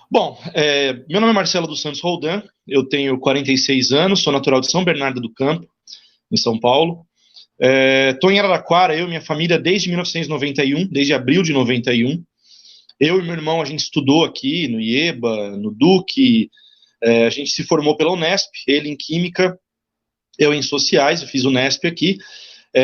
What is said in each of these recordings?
Bom, meu nome é Marcelo dos Santos Roldan, eu tenho 46 anos, sou natural de São Bernardo do Campo, em São Paulo. Estou em Araraquara, eu e minha família, desde 1991, desde abril de 91. Eu e meu irmão, a gente estudou aqui no IEBA, no Duque, a gente se formou pela Unesp, ele em Química, eu em Sociais, eu fiz o Unesp aqui.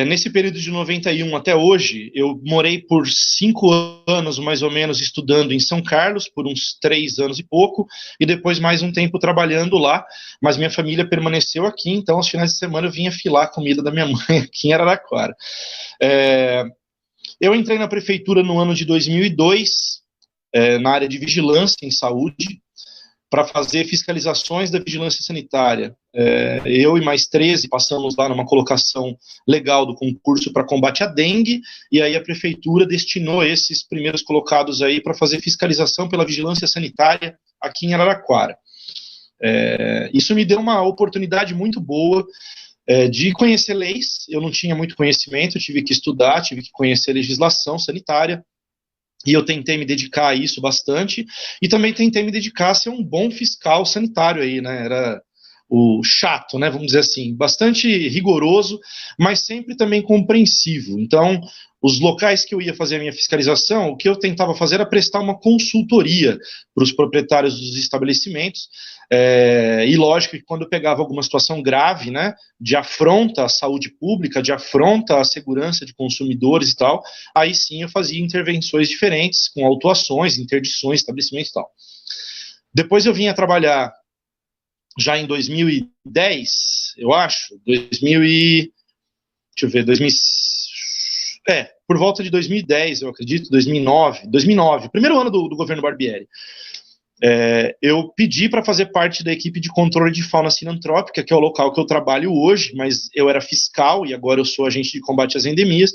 Nesse período de 91 até hoje, eu morei por 5 anos, mais ou menos, estudando em São Carlos, por uns 3 anos e pouco, e depois mais um tempo trabalhando lá, mas minha família permaneceu aqui, então aos finais de semana eu vinha filar a comida da minha mãe aqui em Araraquara. Eu entrei na prefeitura no ano de 2002, na área de vigilância em saúde, para fazer fiscalizações da vigilância sanitária. Eu e mais 13 passamos lá numa colocação legal do concurso para combate à dengue, e aí a prefeitura destinou esses primeiros colocados aí para fazer fiscalização pela vigilância sanitária aqui em Araraquara. Isso me deu uma oportunidade muito boa de conhecer leis. Eu não tinha muito conhecimento, eu tive que estudar, tive que conhecer legislação sanitária, e eu tentei me dedicar a isso bastante, e também tentei me dedicar a ser um bom fiscal sanitário aí, né, era o chato, né, vamos dizer assim, bastante rigoroso, mas sempre também compreensivo. Então, os locais que eu ia fazer a minha fiscalização, o que eu tentava fazer era prestar uma consultoria para os proprietários dos estabelecimentos, e lógico que quando eu pegava alguma situação grave, né, de afronta à saúde pública, de afronta à segurança de consumidores e tal, aí sim eu fazia intervenções diferentes, com autuações, interdições, estabelecimentos e tal. Depois eu vim a trabalhar já em 2010, eu acho, 2000 e... deixa eu ver, 2000... por volta de 2010, eu acredito, 2009, primeiro ano do governo Barbieri. Eu pedi para fazer parte da equipe de controle de fauna sinantrópica, que é o local que eu trabalho hoje, mas eu era fiscal e agora eu sou agente de combate às endemias,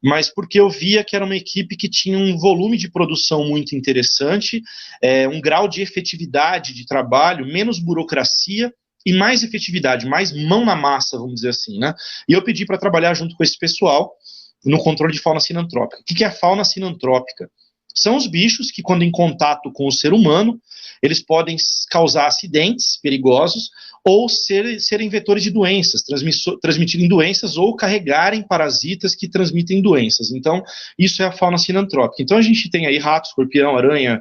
mas porque eu via que era uma equipe que tinha um volume de produção muito interessante, um grau de efetividade de trabalho, menos burocracia e mais efetividade, mais mão na massa, vamos dizer assim, né? E eu pedi para trabalhar junto com esse pessoal no controle de fauna sinantrópica. O que é a fauna sinantrópica? São os bichos que, quando em contato com o ser humano, eles podem causar acidentes perigosos ou serem vetores de doenças, transmitirem doenças ou carregarem parasitas que transmitem doenças. Então, isso é a fauna sinantrópica. Então, a gente tem aí rato, escorpião, aranha,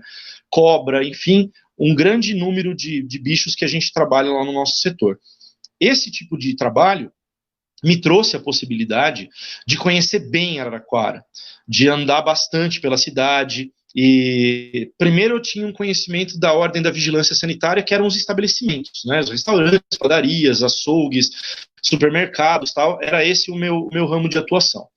cobra, enfim, um grande número de bichos que a gente trabalha lá no nosso setor. Esse tipo de trabalho me trouxe a possibilidade de conhecer bem Araraquara, de andar bastante pela cidade, e primeiro eu tinha um conhecimento da ordem da vigilância sanitária, que eram os estabelecimentos, né, os restaurantes, padarias, açougues, supermercados, tal, era esse o meu ramo de atuação.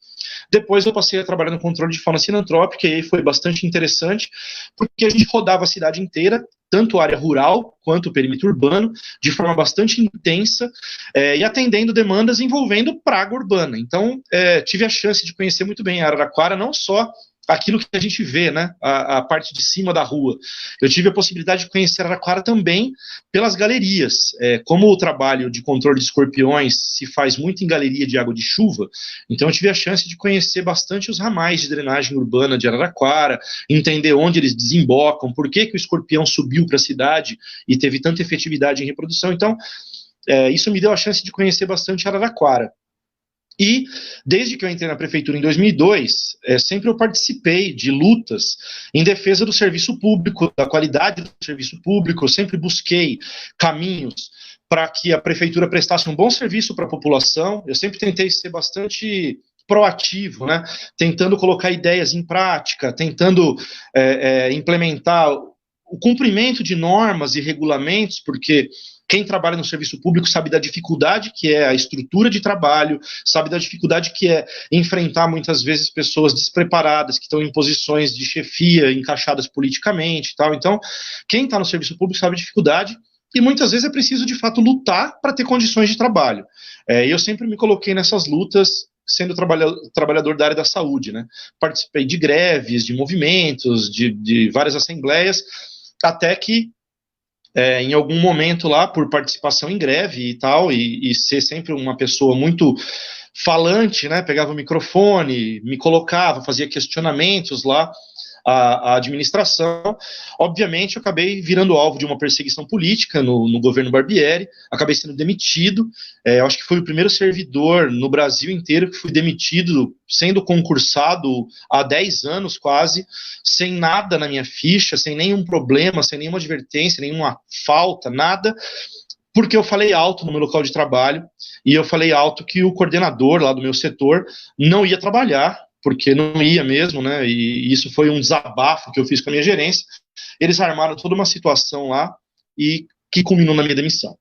Depois eu passei a trabalhar no controle de fauna sinantrópica, e aí foi bastante interessante, porque a gente rodava a cidade inteira, tanto a área rural quanto o perímetro urbano, de forma bastante intensa, e atendendo demandas envolvendo praga urbana. Então, tive a chance de conhecer muito bem a Araraquara, não só aquilo que a gente vê, né, a parte de cima da rua. Eu tive a possibilidade de conhecer Araraquara também pelas galerias. Como o trabalho de controle de escorpiões se faz muito em galeria de água de chuva, então eu tive a chance de conhecer bastante os ramais de drenagem urbana de Araraquara, entender onde eles desembocam, por que o escorpião subiu para a cidade e teve tanta efetividade em reprodução. Então, isso me deu a chance de conhecer bastante Araraquara. E, desde que eu entrei na prefeitura em 2002, sempre eu participei de lutas em defesa do serviço público, da qualidade do serviço público. Eu sempre busquei caminhos para que a prefeitura prestasse um bom serviço para a população. Eu sempre tentei ser bastante proativo, né? Tentando colocar ideias em prática, tentando implementar o cumprimento de normas e regulamentos, porque quem trabalha no serviço público sabe da dificuldade que é a estrutura de trabalho, sabe da dificuldade que é enfrentar muitas vezes pessoas despreparadas, que estão em posições de chefia, encaixadas politicamente e tal. Então, quem está no serviço público sabe a dificuldade, e muitas vezes é preciso, de fato, lutar para ter condições de trabalho. Eu sempre me coloquei nessas lutas, sendo trabalhador da área da saúde, né? Participei de greves, de movimentos, de várias assembleias, até que em algum momento lá, por participação em greve e tal, e ser sempre uma pessoa muito falante, né, pegava o microfone, me colocava, fazia questionamentos lá, a administração. Obviamente, eu acabei virando alvo de uma perseguição política no governo Barbieri, acabei sendo demitido. Eu acho que fui o primeiro servidor no Brasil inteiro que fui demitido, sendo concursado há 10 anos quase, sem nada na minha ficha, sem nenhum problema, sem nenhuma advertência, nenhuma falta, nada, porque eu falei alto no meu local de trabalho, e eu falei alto que o coordenador lá do meu setor não ia trabalhar, porque não ia mesmo, né, e isso foi um desabafo que eu fiz com a minha gerência. Eles armaram toda uma situação lá, e que culminou na minha demissão.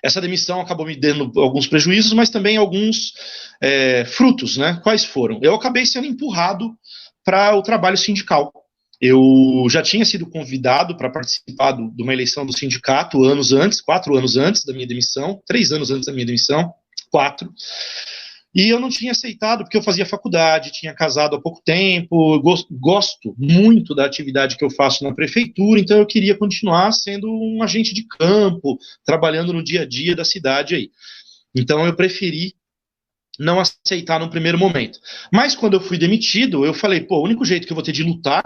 Essa demissão acabou me dando alguns prejuízos, mas também alguns frutos, né? Quais foram? Eu acabei sendo empurrado para o trabalho sindical. Eu já tinha sido convidado para participar de uma eleição do sindicato 4 anos antes da minha demissão, 3 anos antes da minha demissão, 4. E eu não tinha aceitado, porque eu fazia faculdade, tinha casado há pouco tempo, gosto muito da atividade que eu faço na prefeitura, então eu queria continuar sendo um agente de campo, trabalhando no dia a dia da cidade aí. Então eu preferi não aceitar no primeiro momento. Mas quando eu fui demitido, eu falei, o único jeito que eu vou ter de lutar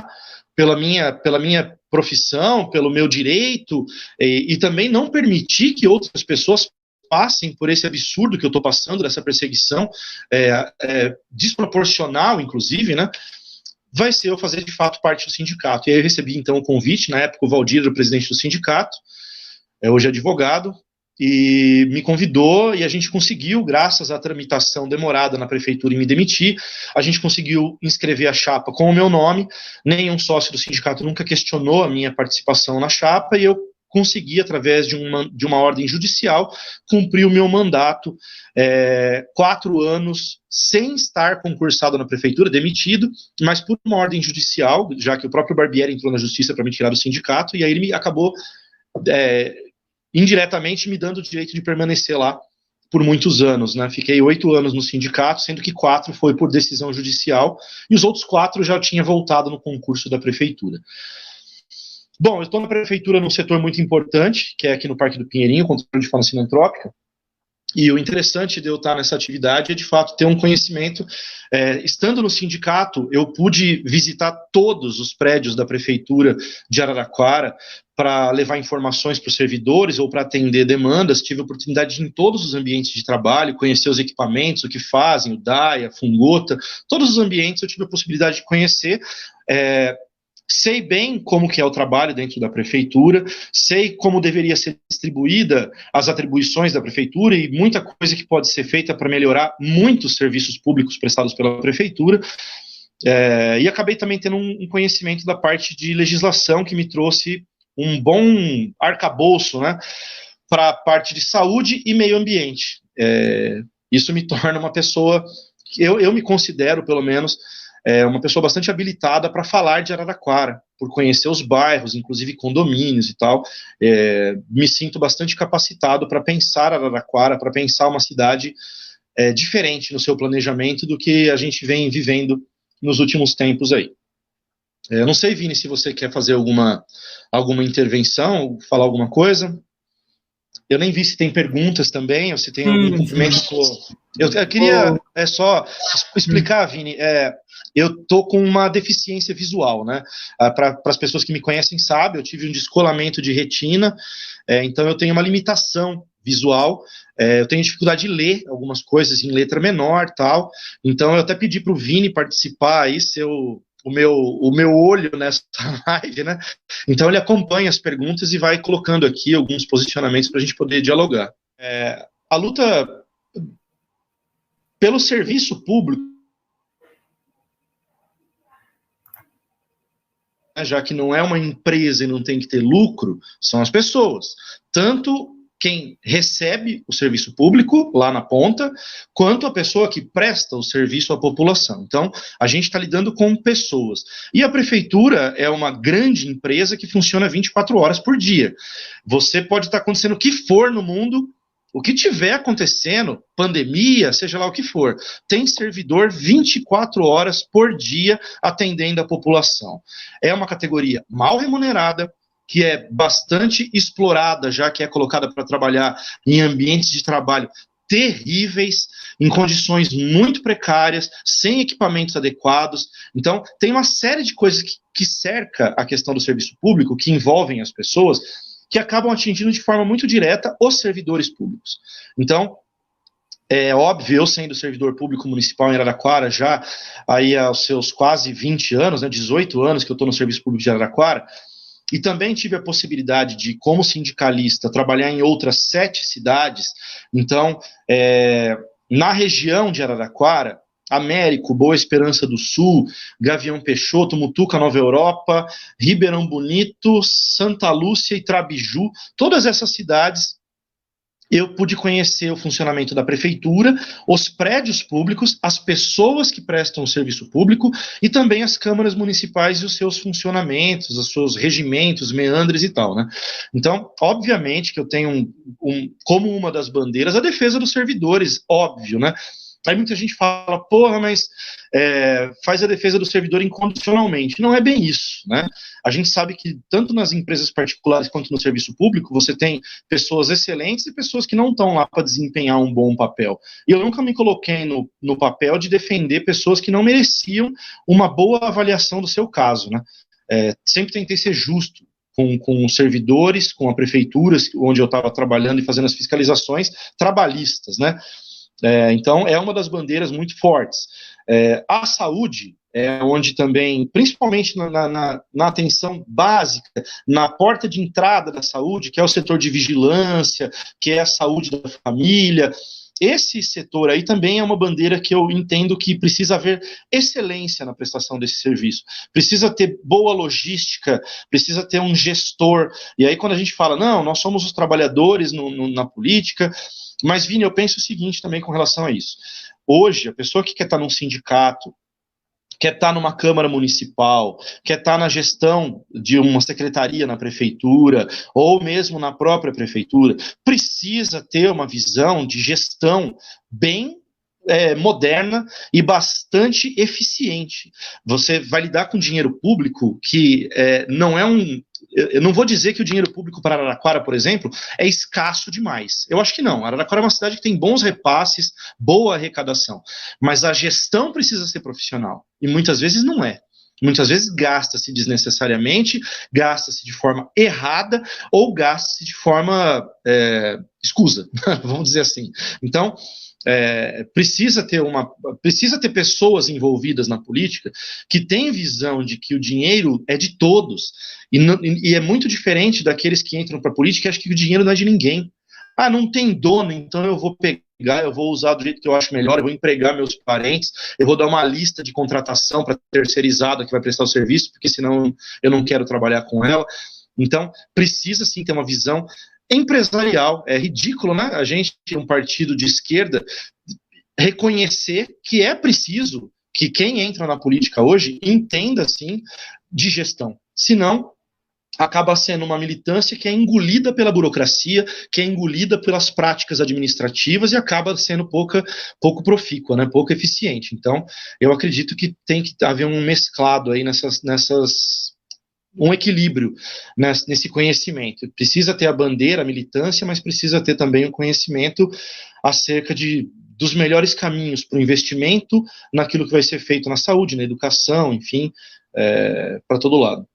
pela minha profissão, pelo meu direito, e também não permitir que outras pessoas passem por esse absurdo que eu estou passando, dessa perseguição desproporcional, inclusive, né, vai ser eu fazer de fato parte do sindicato. E aí eu recebi então o convite, na época o Valdir era o presidente do sindicato, hoje é advogado, e me convidou, e a gente conseguiu, graças à tramitação demorada na prefeitura em me demitir, a gente conseguiu inscrever a chapa com o meu nome. Nenhum sócio do sindicato nunca questionou a minha participação na chapa, e eu consegui, através de uma ordem judicial, cumprir o meu mandato 4 anos sem estar concursado na prefeitura, demitido, mas por uma ordem judicial, já que o próprio Barbieri entrou na justiça para me tirar do sindicato, e aí ele me acabou indiretamente me dando o direito de permanecer lá por muitos anos, né? Fiquei 8 anos no sindicato, sendo que 4 foi por decisão judicial, e os outros 4 já tinha voltado no concurso da prefeitura. Bom, eu estou na prefeitura num setor muito importante, que é aqui no Parque do Pinheirinho, controle de fauna sinantrópica, e o interessante de eu estar nessa atividade é, de fato, ter um conhecimento. Estando no sindicato, eu pude visitar todos os prédios da prefeitura de Araraquara para levar informações para os servidores ou para atender demandas. Tive a oportunidade de ir em todos os ambientes de trabalho, conhecer os equipamentos, o que fazem, o DAI, a Fungota, todos os ambientes eu tive a possibilidade de conhecer. Sei bem como que é o trabalho dentro da prefeitura, sei como deveria ser distribuída as atribuições da prefeitura e muita coisa que pode ser feita para melhorar muitos serviços públicos prestados pela prefeitura, e acabei também tendo um conhecimento da parte de legislação que me trouxe um bom arcabouço, né, para a parte de saúde e meio ambiente. Isso me torna uma pessoa, eu me considero, pelo menos, uma pessoa bastante habilitada para falar de Araraquara, por conhecer os bairros, inclusive condomínios e tal. Me sinto bastante capacitado para pensar Araraquara, para pensar uma cidade diferente no seu planejamento do que a gente vem vivendo nos últimos tempos aí. Eu não sei, Vini, se você quer fazer alguma intervenção, falar alguma coisa. Eu nem vi se tem perguntas também, ou se tem algum cumprimento. Eu queria só explicar, Vini, eu tô com uma deficiência visual, né? Para as pessoas que me conhecem sabem, eu tive um descolamento de retina, então eu tenho uma limitação visual, eu tenho dificuldade de ler algumas coisas em letra menor, tal, então eu até pedi para o Vini participar aí, o meu olho nessa live, né? Então ele acompanha as perguntas e vai colocando aqui alguns posicionamentos para a gente poder dialogar. A luta pelo serviço público, já que não é uma empresa e não tem que ter lucro, são as pessoas. Tanto quem recebe o serviço público lá na ponta, quanto a pessoa que presta o serviço à população. Então, a gente está lidando com pessoas. E a prefeitura é uma grande empresa que funciona 24 horas por dia. Você pode estar acontecendo o que for no mundo, o que tiver acontecendo, pandemia, seja lá o que for, tem servidor 24 horas por dia atendendo a população. É uma categoria mal remunerada, que é bastante explorada, já que é colocada para trabalhar em ambientes de trabalho terríveis, em condições muito precárias, sem equipamentos adequados. Então, tem uma série de coisas que cerca a questão do serviço público, que envolvem as pessoas, que acabam atingindo de forma muito direta os servidores públicos. Então, é óbvio, eu sendo servidor público municipal em Araraquara, já aí aos seus quase 20 anos, né, 18 anos que eu estou no serviço público de Araraquara, e também tive a possibilidade de, como sindicalista, trabalhar em outras 7 cidades. Então, na região de Araraquara, Américo, Boa Esperança do Sul, Gavião Peixoto, Mutuca, Nova Europa, Ribeirão Bonito, Santa Lúcia e Trabiju, todas essas cidades eu pude conhecer o funcionamento da prefeitura, os prédios públicos, as pessoas que prestam o serviço público e também as câmaras municipais e os seus funcionamentos, os seus regimentos, meandres e tal, né? Então, obviamente que eu tenho como uma das bandeiras a defesa dos servidores, óbvio, né? Aí muita gente fala, porra, mas faz a defesa do servidor incondicionalmente. Não é bem isso, né? A gente sabe que tanto nas empresas particulares quanto no serviço público, você tem pessoas excelentes e pessoas que não estão lá para desempenhar um bom papel. E eu nunca me coloquei no papel de defender pessoas que não mereciam uma boa avaliação do seu caso, né? Sempre tentei ser justo com os servidores, com a prefeitura, onde eu estava trabalhando e fazendo as fiscalizações trabalhistas, né? Então, é uma das bandeiras muito fortes. A saúde onde também, principalmente na atenção básica, na porta de entrada da saúde, que é o setor de vigilância, que é a saúde da família, esse setor aí também é uma bandeira que eu entendo que precisa haver excelência na prestação desse serviço. Precisa ter boa logística, precisa ter um gestor. E aí quando a gente fala, não, nós somos os trabalhadores na política, mas, Vini, eu penso o seguinte também com relação a isso. Hoje, a pessoa que quer estar num sindicato, quer estar numa Câmara Municipal, quer estar na gestão de uma secretaria na prefeitura, ou mesmo na própria prefeitura, precisa ter uma visão de gestão bem moderna e bastante eficiente. Você vai lidar com dinheiro público que não é eu não vou dizer que o dinheiro público para Araraquara, por exemplo, é escasso demais. Eu acho que não. Araraquara é uma cidade que tem bons repasses, boa arrecadação. Mas a gestão precisa ser profissional. E muitas vezes não é. Muitas vezes gasta-se desnecessariamente, gasta-se de forma errada ou gasta-se de forma escusa, vamos dizer assim. Então, precisa ter pessoas envolvidas na política que têm visão de que o dinheiro é de todos e é muito diferente daqueles que entram para a política e acham que o dinheiro não é de ninguém. Ah, não tem dono, então eu vou pegar, eu vou usar do jeito que eu acho melhor, eu vou empregar meus parentes, eu vou dar uma lista de contratação para terceirizada que vai prestar o serviço, porque senão eu não quero trabalhar com ela. Então, precisa sim ter uma visão empresarial. É ridículo, né? A gente, um partido de esquerda, reconhecer que é preciso que quem entra na política hoje entenda, sim, de gestão. Senão, acaba sendo uma militância que é engolida pela burocracia, que é engolida pelas práticas administrativas e acaba sendo pouco profícua, né? Pouco eficiente. Então, eu acredito que tem que haver um mesclado aí um equilíbrio nesse conhecimento. Precisa ter a bandeira, a militância, mas precisa ter também um conhecimento acerca dos melhores caminhos para o investimento naquilo que vai ser feito na saúde, na educação, enfim, para todo lado.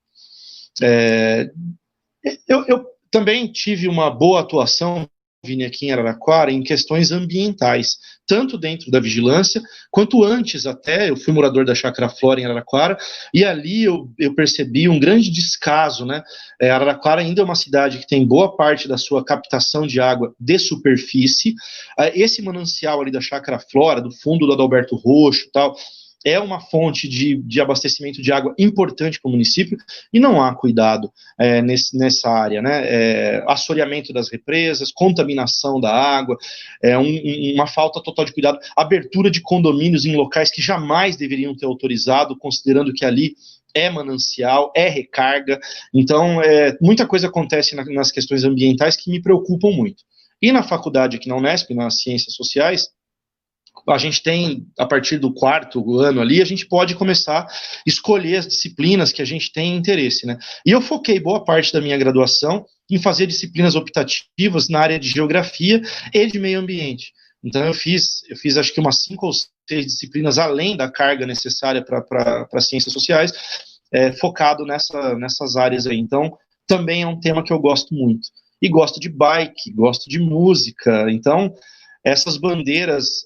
Eu também tive uma boa atuação, Vini, aqui em Araraquara, em questões ambientais, tanto dentro da vigilância, quanto antes até. Eu fui morador da Chácara Flora em Araraquara, e ali eu percebi um grande descaso, né? Araraquara ainda é uma cidade que tem boa parte da sua captação de água de superfície. Esse manancial ali da Chácara Flora, do fundo do Adalberto Roxo e tal, é uma fonte de abastecimento de água importante para o município e não há cuidado nessa área, né? Assoreamento das represas, contaminação da água, uma falta total de cuidado, abertura de condomínios em locais que jamais deveriam ter autorizado, considerando que ali é manancial, é recarga. Então, muita coisa acontece nas questões ambientais que me preocupam muito. E na faculdade aqui na Unesp, nas Ciências Sociais, a gente tem, a partir do 4º ano ali, a gente pode começar a escolher as disciplinas que a gente tem interesse, né? E eu foquei boa parte da minha graduação em fazer disciplinas optativas na área de geografia e de meio ambiente, Então eu fiz acho que umas 5 ou 6 disciplinas além da carga necessária para ciências sociais, focado nessas áreas aí. Então também é um tema que eu gosto muito. E gosto de bike, gosto de música. Então essas bandeiras,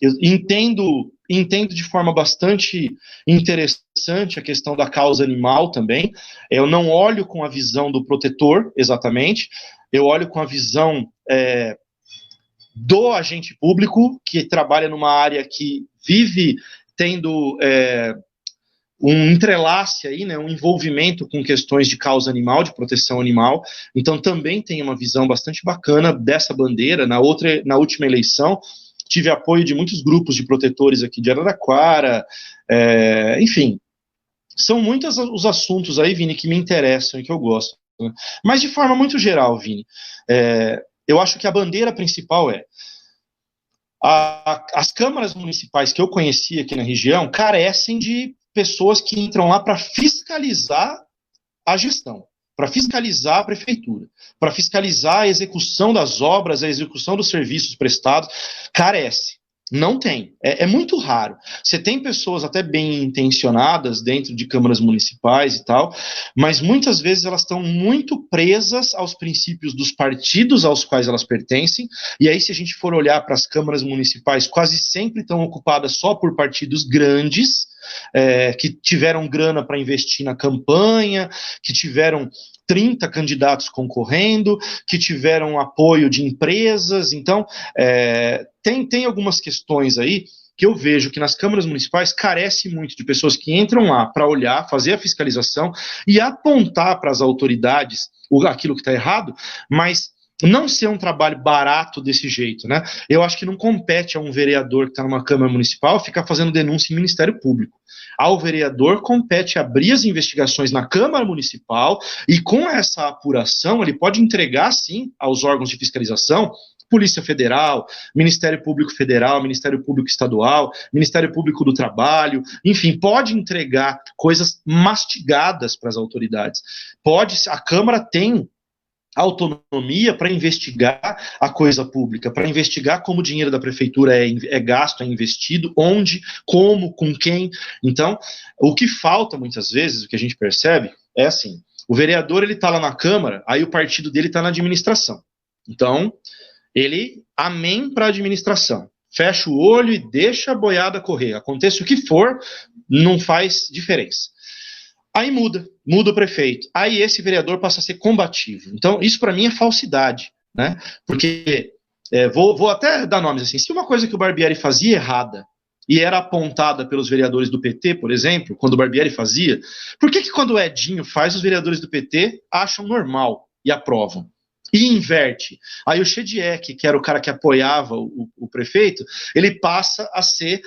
eu entendo de forma bastante interessante a questão da causa animal também. Eu não olho com a visão do protetor, exatamente, eu olho com a visão do agente público, que trabalha numa área que vive tendo um entrelace aí, né, um envolvimento com questões de causa animal, de proteção animal. Então também tem uma visão bastante bacana dessa bandeira. Na última eleição, tive apoio de muitos grupos de protetores aqui de Araraquara, enfim, são muitos os assuntos aí, Vini, que me interessam e que eu gosto, né? Mas de forma muito geral, Vini, eu acho que a bandeira principal as câmaras municipais que eu conheci aqui na região carecem de pessoas que entram lá para fiscalizar a gestão, para fiscalizar a prefeitura, para fiscalizar a execução das obras, a execução dos serviços prestados. Carece. Não tem. É muito raro. Você tem pessoas até bem intencionadas dentro de câmaras municipais e tal, mas muitas vezes elas estão muito presas aos princípios dos partidos aos quais elas pertencem, e aí se a gente for olhar para as câmaras municipais, quase sempre estão ocupadas só por partidos grandes, que tiveram grana para investir na campanha, que tiveram 30 candidatos concorrendo, que tiveram apoio de empresas. Então, tem algumas questões aí que eu vejo que nas câmaras municipais carece muito de pessoas que entram lá para olhar, fazer a fiscalização e apontar para as autoridades aquilo que está errado, mas não ser um trabalho barato desse jeito, né? Eu acho que não compete a um vereador que está numa Câmara Municipal ficar fazendo denúncia em Ministério Público. Ao vereador compete abrir as investigações na Câmara Municipal e com essa apuração ele pode entregar, sim, aos órgãos de fiscalização, Polícia Federal, Ministério Público Federal, Ministério Público Estadual, Ministério Público do Trabalho, enfim, pode entregar coisas mastigadas para as autoridades. A Câmara tem autonomia para investigar a coisa pública, para investigar como o dinheiro da prefeitura é gasto, é investido, onde, como, com quem. Então, o que falta muitas vezes, o que a gente percebe, é assim, o vereador ele está lá na Câmara, aí o partido dele está na administração. Então, ele amém para a administração, fecha o olho e deixa a boiada correr, aconteça o que for, não faz diferença. Aí muda o prefeito. Aí esse vereador passa a ser combativo. Então, isso para mim é falsidade, né? Porque, vou até dar nomes assim, se uma coisa que o Barbieri fazia errada e era apontada pelos vereadores do PT, por exemplo, quando o Barbieri fazia, por que quando o Edinho faz, os vereadores do PT acham normal e aprovam? E inverte. Aí o Chediek, que era o cara que apoiava o prefeito, ele passa a ser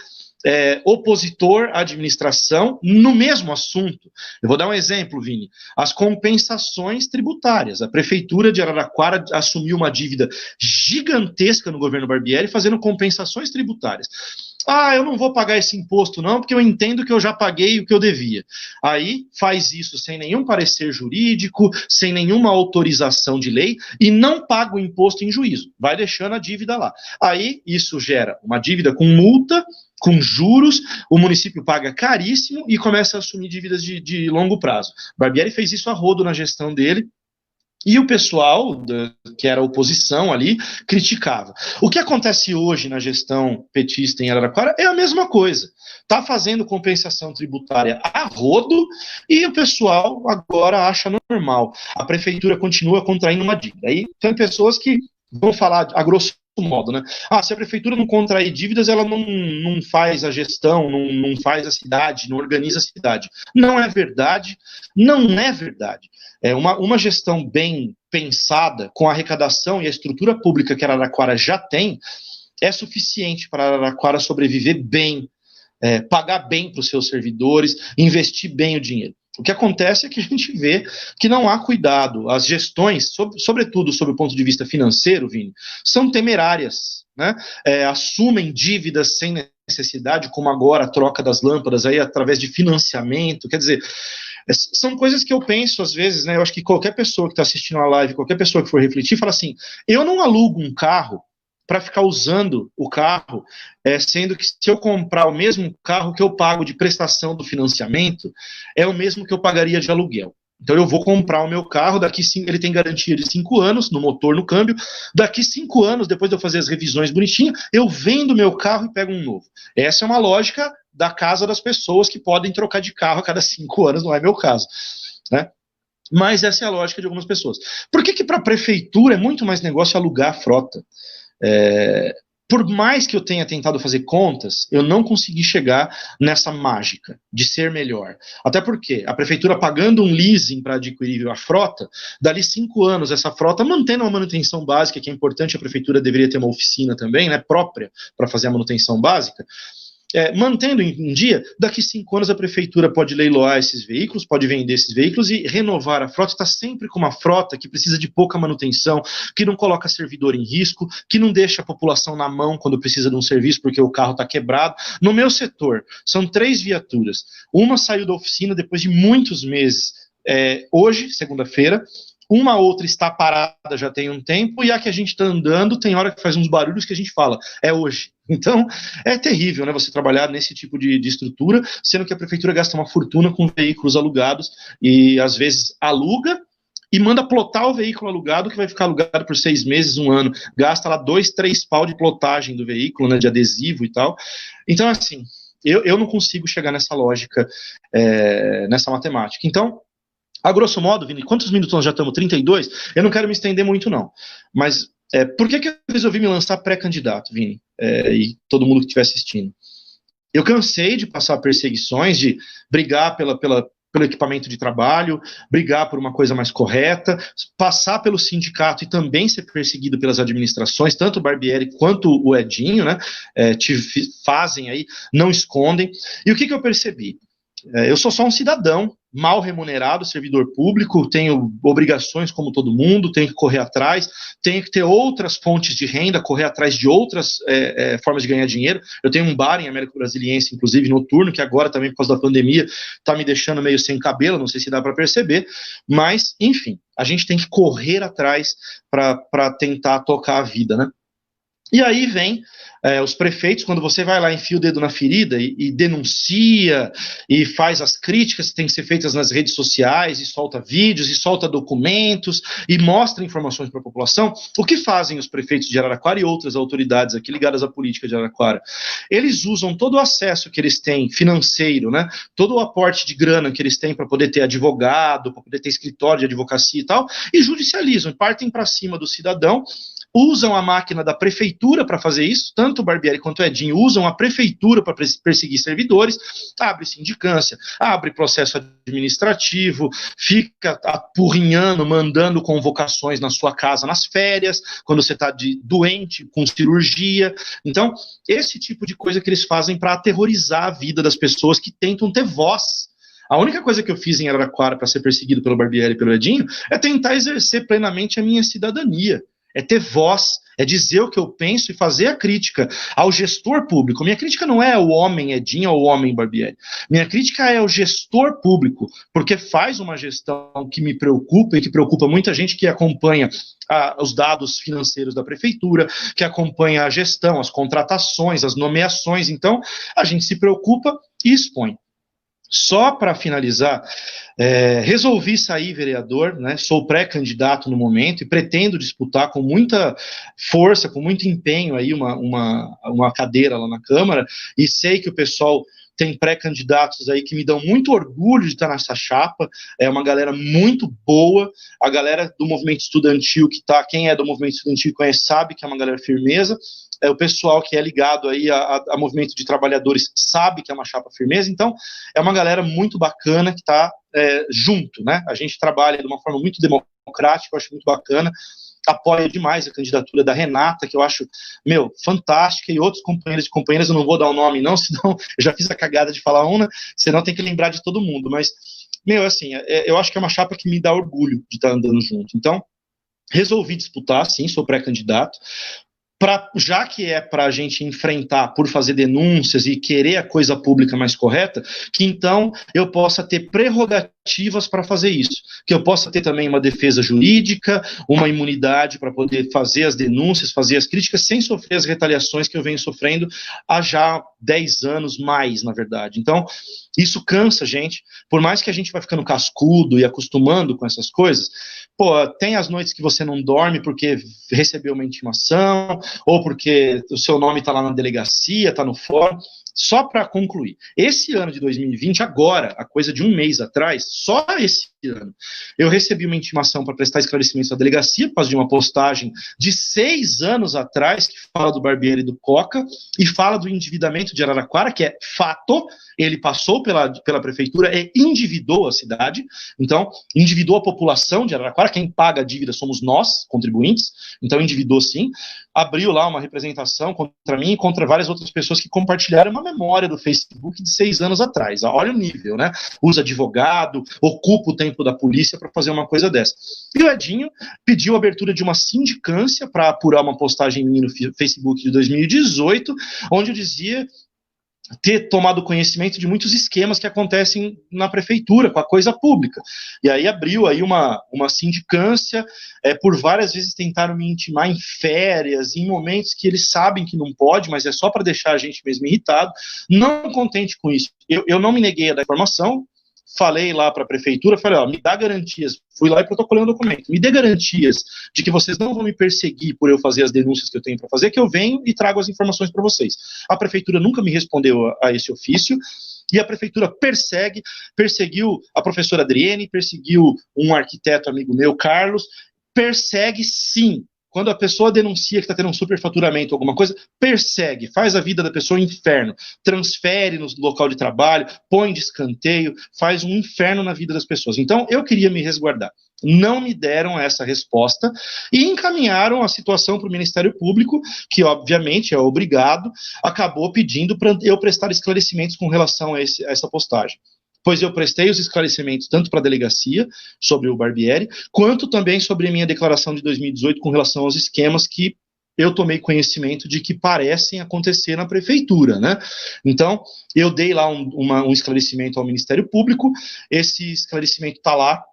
opositor à administração no mesmo assunto. Eu vou dar um exemplo, Vini. As compensações tributárias. A prefeitura de Araraquara assumiu uma dívida gigantesca no governo Barbieri, fazendo compensações tributárias. Eu não vou pagar esse imposto não, porque eu entendo que eu já paguei o que eu devia. Aí faz isso sem nenhum parecer jurídico, sem nenhuma autorização de lei, e não paga o imposto em juízo. Vai deixando a dívida lá. Aí isso gera uma dívida com multa, com juros, o município paga caríssimo e começa a assumir dívidas de longo prazo. Barbieri fez isso a rodo na gestão dele, e o pessoal, que era a oposição ali, criticava. O que acontece hoje na gestão petista em Araraquara é a mesma coisa. Está fazendo compensação tributária a rodo e o pessoal agora acha normal. A prefeitura continua contraindo uma dívida. Aí tem pessoas que vão falar a grosso modo, né? Se a prefeitura não contrair dívidas, ela não faz a gestão, não faz a cidade, não organiza a cidade. Não é verdade, não é verdade. Uma gestão bem pensada, com a arrecadação e a estrutura pública que Araraquara já tem, é suficiente para Araraquara sobreviver bem, pagar bem para os seus servidores, investir bem o dinheiro. O que acontece é que a gente vê que não há cuidado. As gestões, sobretudo sob o ponto de vista financeiro, Vini, são temerárias, né? Assumem dívidas sem necessidade, como agora a troca das lâmpadas aí através de financiamento. Quer dizer, são coisas que eu penso às vezes, né? Eu acho que qualquer pessoa que está assistindo a live, qualquer pessoa que for refletir, fala assim: eu não alugo um carro para ficar usando o carro, sendo que se eu comprar o mesmo carro que eu pago de prestação do financiamento, é o mesmo que eu pagaria de aluguel. Então eu vou comprar o meu carro, ele tem garantia de 5 anos, no motor, no câmbio, daqui 5 anos, depois de eu fazer as revisões bonitinho, eu vendo meu carro e pego um novo. Essa é uma lógica da casa das pessoas que podem trocar de carro a cada 5 anos, não é meu caso, né? Mas essa é a lógica de algumas pessoas. Por que para a prefeitura é muito mais negócio alugar a frota? Por mais que eu tenha tentado fazer contas, eu não consegui chegar nessa mágica de ser melhor. Até porque a prefeitura pagando um leasing para adquirir a frota, dali 5 anos essa frota mantendo uma manutenção básica, que é importante, a prefeitura deveria ter uma oficina também, né, própria para fazer a manutenção básica, mantendo em dia, daqui 5 anos a prefeitura pode leiloar esses veículos, pode vender esses veículos e renovar a frota. Está sempre com uma frota que precisa de pouca manutenção, que não coloca servidor em risco, que não deixa a população na mão quando precisa de um serviço porque o carro está quebrado. No meu setor, são 3 viaturas. Uma saiu da oficina depois de muitos meses, hoje, segunda-feira. Uma outra está parada já tem um tempo, e a que a gente está andando tem hora que faz uns barulhos que a gente fala, é hoje. Então, é terrível, né, você trabalhar nesse tipo de estrutura, sendo que a prefeitura gasta uma fortuna com veículos alugados, e às vezes aluga e manda plotar o veículo alugado, que vai ficar alugado por 6 meses, 1 ano. Gasta lá 2, 3 pau de plotagem do veículo, né, de adesivo e tal. Então, assim, eu não consigo chegar nessa lógica, nessa matemática. Então, a grosso modo, Vini, quantos minutos nós já estamos? 32? Eu não quero me estender muito, não. Mas por que eu resolvi me lançar pré-candidato, Vini? E todo mundo que estiver assistindo. Eu cansei de passar perseguições, de brigar pelo equipamento de trabalho, brigar por uma coisa mais correta, passar pelo sindicato e também ser perseguido pelas administrações, tanto o Barbieri quanto o Edinho, né? Fazem aí, não escondem. E o que eu percebi? Eu sou só um cidadão, mal remunerado, servidor público, tenho obrigações como todo mundo, tenho que correr atrás, tenho que ter outras fontes de renda, correr atrás de outras formas de ganhar dinheiro. Eu tenho um bar em Américo Brasiliense, inclusive noturno, que agora também por causa da pandemia está me deixando meio sem cabelo, não sei se dá para perceber, mas enfim, a gente tem que correr atrás para tentar tocar a vida, né? E aí vem os prefeitos, quando você vai lá, enfia o dedo na ferida e denuncia e faz as críticas que têm que ser feitas nas redes sociais, e solta vídeos, e solta documentos, e mostra informações para a população. O que fazem os prefeitos de Araraquara e outras autoridades aqui ligadas à política de Araraquara? Eles usam todo o acesso que eles têm, financeiro, né, todo o aporte de grana que eles têm para poder ter advogado, para poder ter escritório de advocacia e tal, e judicializam, partem para cima do cidadão, usam a máquina da prefeitura para fazer isso, tanto o Barbieri quanto o Edinho usam a prefeitura para perseguir servidores, abre sindicância, abre processo administrativo, fica apurrinhando, mandando convocações na sua casa nas férias, quando você está doente, com cirurgia. Então, esse tipo de coisa que eles fazem para aterrorizar a vida das pessoas que tentam ter voz. A única coisa que eu fiz em Araraquara para ser perseguido pelo Barbieri e pelo Edinho é tentar exercer plenamente a minha cidadania. É ter voz, é dizer o que eu penso e fazer a crítica ao gestor público. Minha crítica não é o homem Edinho ou o homem Barbieri. Minha crítica é ao gestor público, porque faz uma gestão que me preocupa e que preocupa muita gente que acompanha os dados financeiros da prefeitura, que acompanha a gestão, as contratações, as nomeações. Então, a gente se preocupa e expõe. Só para finalizar, resolvi sair vereador, né, sou pré-candidato no momento e pretendo disputar com muita força, com muito empenho aí uma cadeira lá na Câmara, e sei que o pessoal tem pré-candidatos aí que me dão muito orgulho de estar nessa chapa, é uma galera muito boa, a galera do movimento estudantil quem é do movimento estudantil conhece, sabe que é uma galera firmeza, o pessoal que é ligado aí a movimento de trabalhadores sabe que é uma chapa firmeza, então é uma galera muito bacana que está junto, né? A gente trabalha de uma forma muito democrática, eu acho muito bacana, apoia demais a candidatura da Renata, que eu acho, fantástica, e outros companheiros e companheiras, eu não vou dar o nome não, senão eu já fiz a cagada de falar uma, senão tem que lembrar de todo mundo, mas, assim, eu acho que é uma chapa que me dá orgulho de estar andando junto, então resolvi disputar, sim, sou pré-candidato. já que é para a gente enfrentar por fazer denúncias e querer a coisa pública mais correta, que então eu possa ter prerrogativas para fazer isso, que eu possa ter também uma defesa jurídica, uma imunidade para poder fazer as denúncias, fazer as críticas, sem sofrer as retaliações que eu venho sofrendo há já 10 anos mais, na verdade. Então, isso cansa a gente, por mais que a gente vai ficando cascudo e acostumando com essas coisas, pô, tem as noites que você não dorme porque recebeu uma intimação, ou porque o seu nome está lá na delegacia, está no fórum. Só para concluir, esse ano de 2020, agora, a coisa de um mês atrás, só esse ano, eu recebi uma intimação para prestar esclarecimentos à delegacia, por causa de uma postagem de 6 anos atrás, que fala do Barbieri e do Coca, e fala do endividamento de Araraquara, que é fato, ele passou pela prefeitura e endividou a cidade, então, endividou a população de Araraquara, quem paga a dívida somos nós, contribuintes, então endividou sim, abriu lá uma representação contra mim e contra várias outras pessoas que compartilharam uma memória do Facebook de 6 anos atrás. Olha o nível, né? Usa advogado, ocupa o tempo da polícia para fazer uma coisa dessa. E o Edinho pediu a abertura de uma sindicância para apurar uma postagem minha no Facebook de 2018, onde eu dizia ter tomado conhecimento de muitos esquemas que acontecem na prefeitura, com a coisa pública. E aí abriu aí uma sindicância, por várias vezes tentaram me intimar em férias, em momentos que eles sabem que não pode, mas é só para deixar a gente mesmo irritado. Não contente com isso, eu não me neguei a dar informação, falei lá para a prefeitura, falei, ó, me dá garantias, fui lá e protocolei um documento, me dê garantias de que vocês não vão me perseguir por eu fazer as denúncias que eu tenho para fazer, que eu venho e trago as informações para vocês. A prefeitura nunca me respondeu a esse ofício, e a prefeitura perseguiu a professora Adriene, perseguiu um arquiteto amigo meu, Carlos, persegue sim. Quando a pessoa denuncia que está tendo um superfaturamento, alguma coisa, persegue, faz a vida da pessoa um inferno, transfere no local de trabalho, põe de escanteio, faz um inferno na vida das pessoas. Então, eu queria me resguardar. Não me deram essa resposta e encaminharam a situação para o Ministério Público, que obviamente é obrigado, acabou pedindo para eu prestar esclarecimentos com relação a essa postagem. Pois eu prestei os esclarecimentos tanto para a delegacia, sobre o Barbieri, quanto também sobre a minha declaração de 2018 com relação aos esquemas que eu tomei conhecimento de que parecem acontecer na prefeitura, né? Então, eu dei lá um esclarecimento ao Ministério Público, esse esclarecimento está lá,